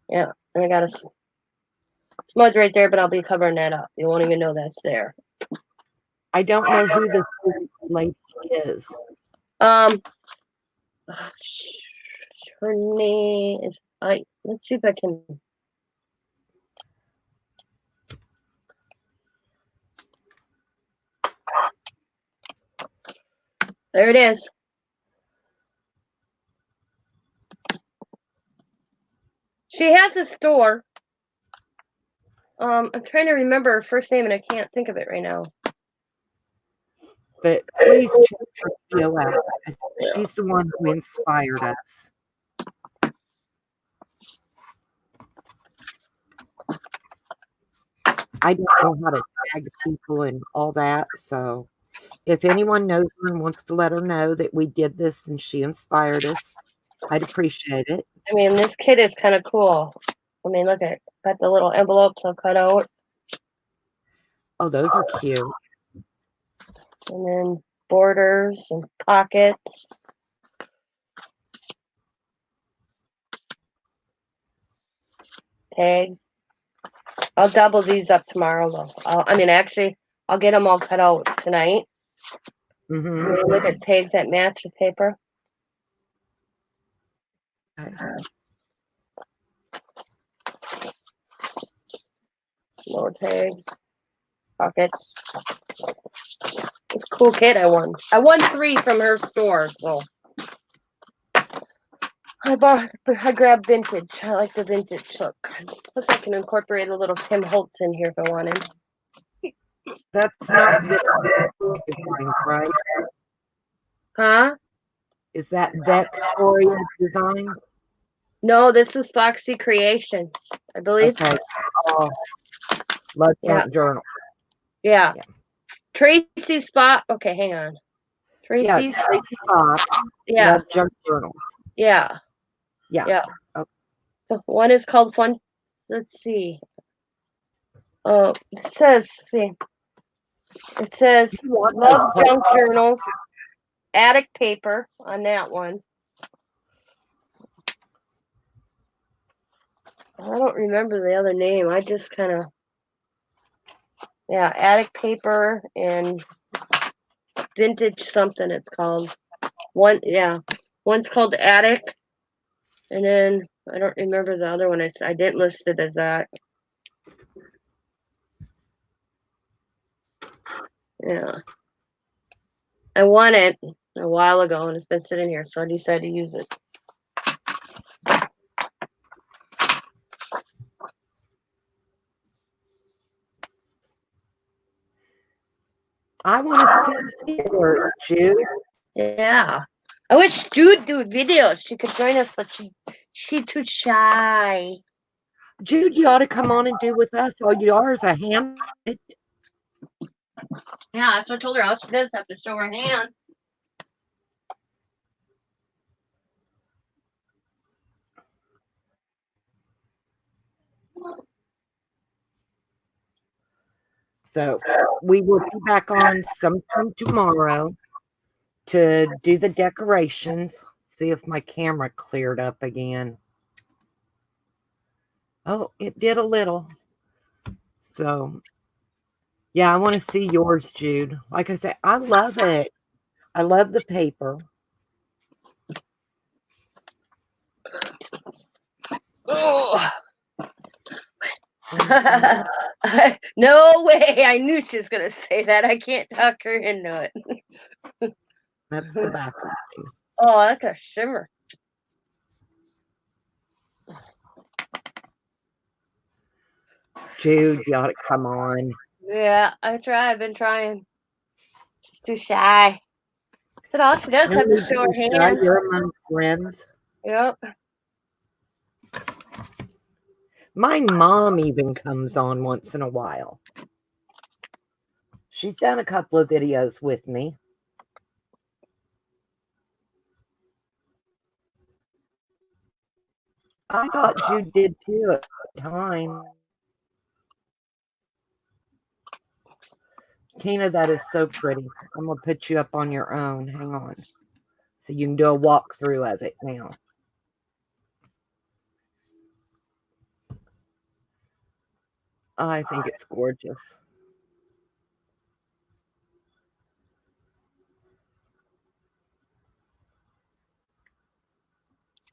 Yeah, and I got a smudge right there, but I'll be covering that up. You won't even know that's there. I don't know who this lady is. Her name is let's see if I can. There it is. She has a store. I'm trying to remember her first name and I can't think of it right now. But please check her video out. She's the one who inspired us. I don't know how to tag people and all that. So if anyone knows her and wants to let her know that we did this and she inspired us, I'd appreciate it. I mean, this kit is kind of cool. I mean, look at got the little envelopes I'll cut out. Oh, those are cute. And then borders and pockets. Tags. I'll double these up tomorrow, though. I'll get them all cut out tonight. Mm-hmm. Look at tags that match the paper. Okay. More tags. Pockets. This cool kit I won. I won 3 from her store, so I grabbed vintage. I like the vintage look. Plus I can incorporate a little Tim Holtz in here if I wanted. That's not Victoria, right? Huh? Is that Victoria Designs? No, this was Foxy Creations, I believe. Okay. Love Junk Journal. Yeah. Yeah. Tracy Spot. Okay, hang on. Yeah, Tracy. it's Tracy Fox. Yeah. Love Junk Journals. Yeah. Yeah. Yeah. Okay. The one is called Fun. Let's see. Oh, it says. See. It says You want those Love close Junk Journals. Attic Paper on that one. I don't remember the other name. I just kind of. Yeah, Attic Paper and Vintage something it's called. One, yeah. One's called Attic. And then I don't remember the other one. I didn't list it as that. Yeah. I won it a while ago and it's been sitting here, so I decided to use it. I want to see yours, Jude. Yeah. I wish Jude do videos. She could join us, but she's too shy. Jude, you ought to come on and do with us. All you are is a hand. Yeah, that's what I told her. All she does is have to show her hands. So we will be back on sometime tomorrow to do the decorations. See if my camera cleared up again. Oh, it did a little. So, yeah, I want to see yours, Jude. Like I said, I love it. I love the paper. Oh. No way. I knew she was going to say that. I can't talk her into it. That's the back of mine. Oh, that's a shimmer. Jude, you ought to come on. Yeah, I try. I've been trying. She's too shy. That's all she does. No Have to need show to her be shy. hands. You're among friends. Yep. My mom even comes on once in a while. She's done a couple of videos with me. I thought Jude did too at the time. Tina, that is so pretty. I'm going to put you up on your own. Hang on. So you can do a walkthrough of it now. I think it's gorgeous.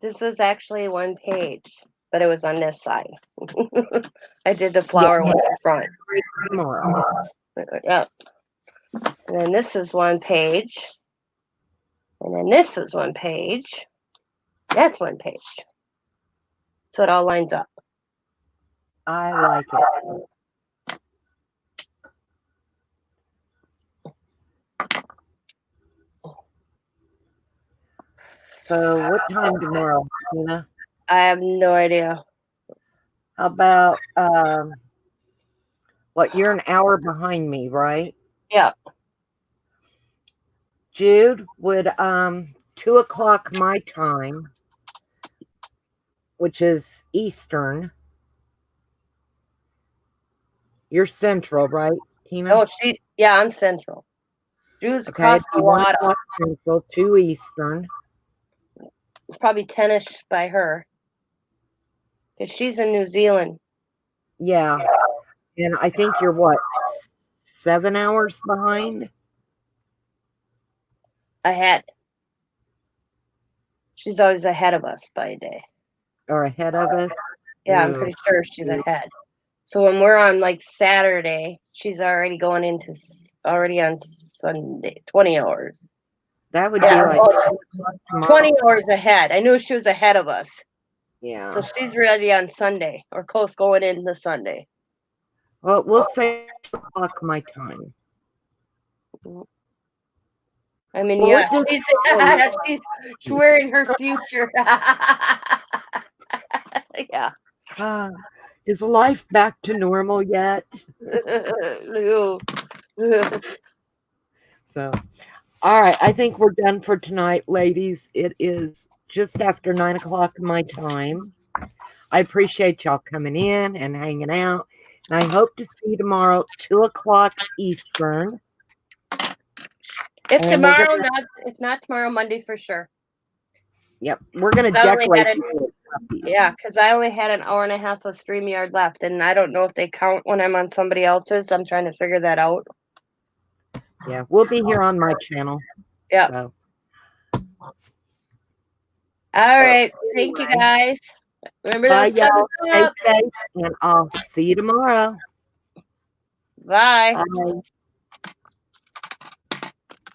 This was actually one page, but it was on this side. I did the flower one in front. Tomorrow. Yep. And then this was one page. And then this was one page. That's one page. So it all lines up. I like it. So what time tomorrow, Tina? I have no idea. How about what, you're an hour behind me, right? Yeah. Jude, would 2 o'clock my time, which is Eastern. You're Central, right, Tina? Oh, I'm Central. Drew's Okay, across the water. 1 o'clock Central, 2 Eastern. It's probably 10ish by her. Because she's in New Zealand. Yeah. And I think you're what, 7 hours behind? Ahead. She's always ahead of us by a day. Or ahead of us? Yeah, I'm pretty sure she's ahead. So when we're on like Saturday, she's already going into already on Sunday, 20 hours. That would be like 20 hours ahead. I knew she was ahead of us. Yeah. So she's ready on Sunday or close going into Sunday. Well, we'll say 2 o'clock my time. I mean, Well, yeah, she's wearing her future. Yeah. Is life back to normal yet? No. So, all right. I think we're done for tonight, ladies. It is just after 9 o'clock my time. I appreciate y'all coming in and hanging out. And I hope to see you tomorrow, 2 o'clock Eastern. If And we're tomorrow, gonna, if not tomorrow, Monday for sure. yep, we're gonna 'Cause I only decorate had the puppies. Yeah, because I only had an hour and a half of StreamYard left, and I don't know if they count when I'm on somebody else's. I'm trying to figure that out. Yeah, we'll be here on my channel. Yeah. So, All right. Thank you, anyway, guys. Remember bye, those thumbs y'all. Stay up. safe, and I'll see you tomorrow. Bye. Bye.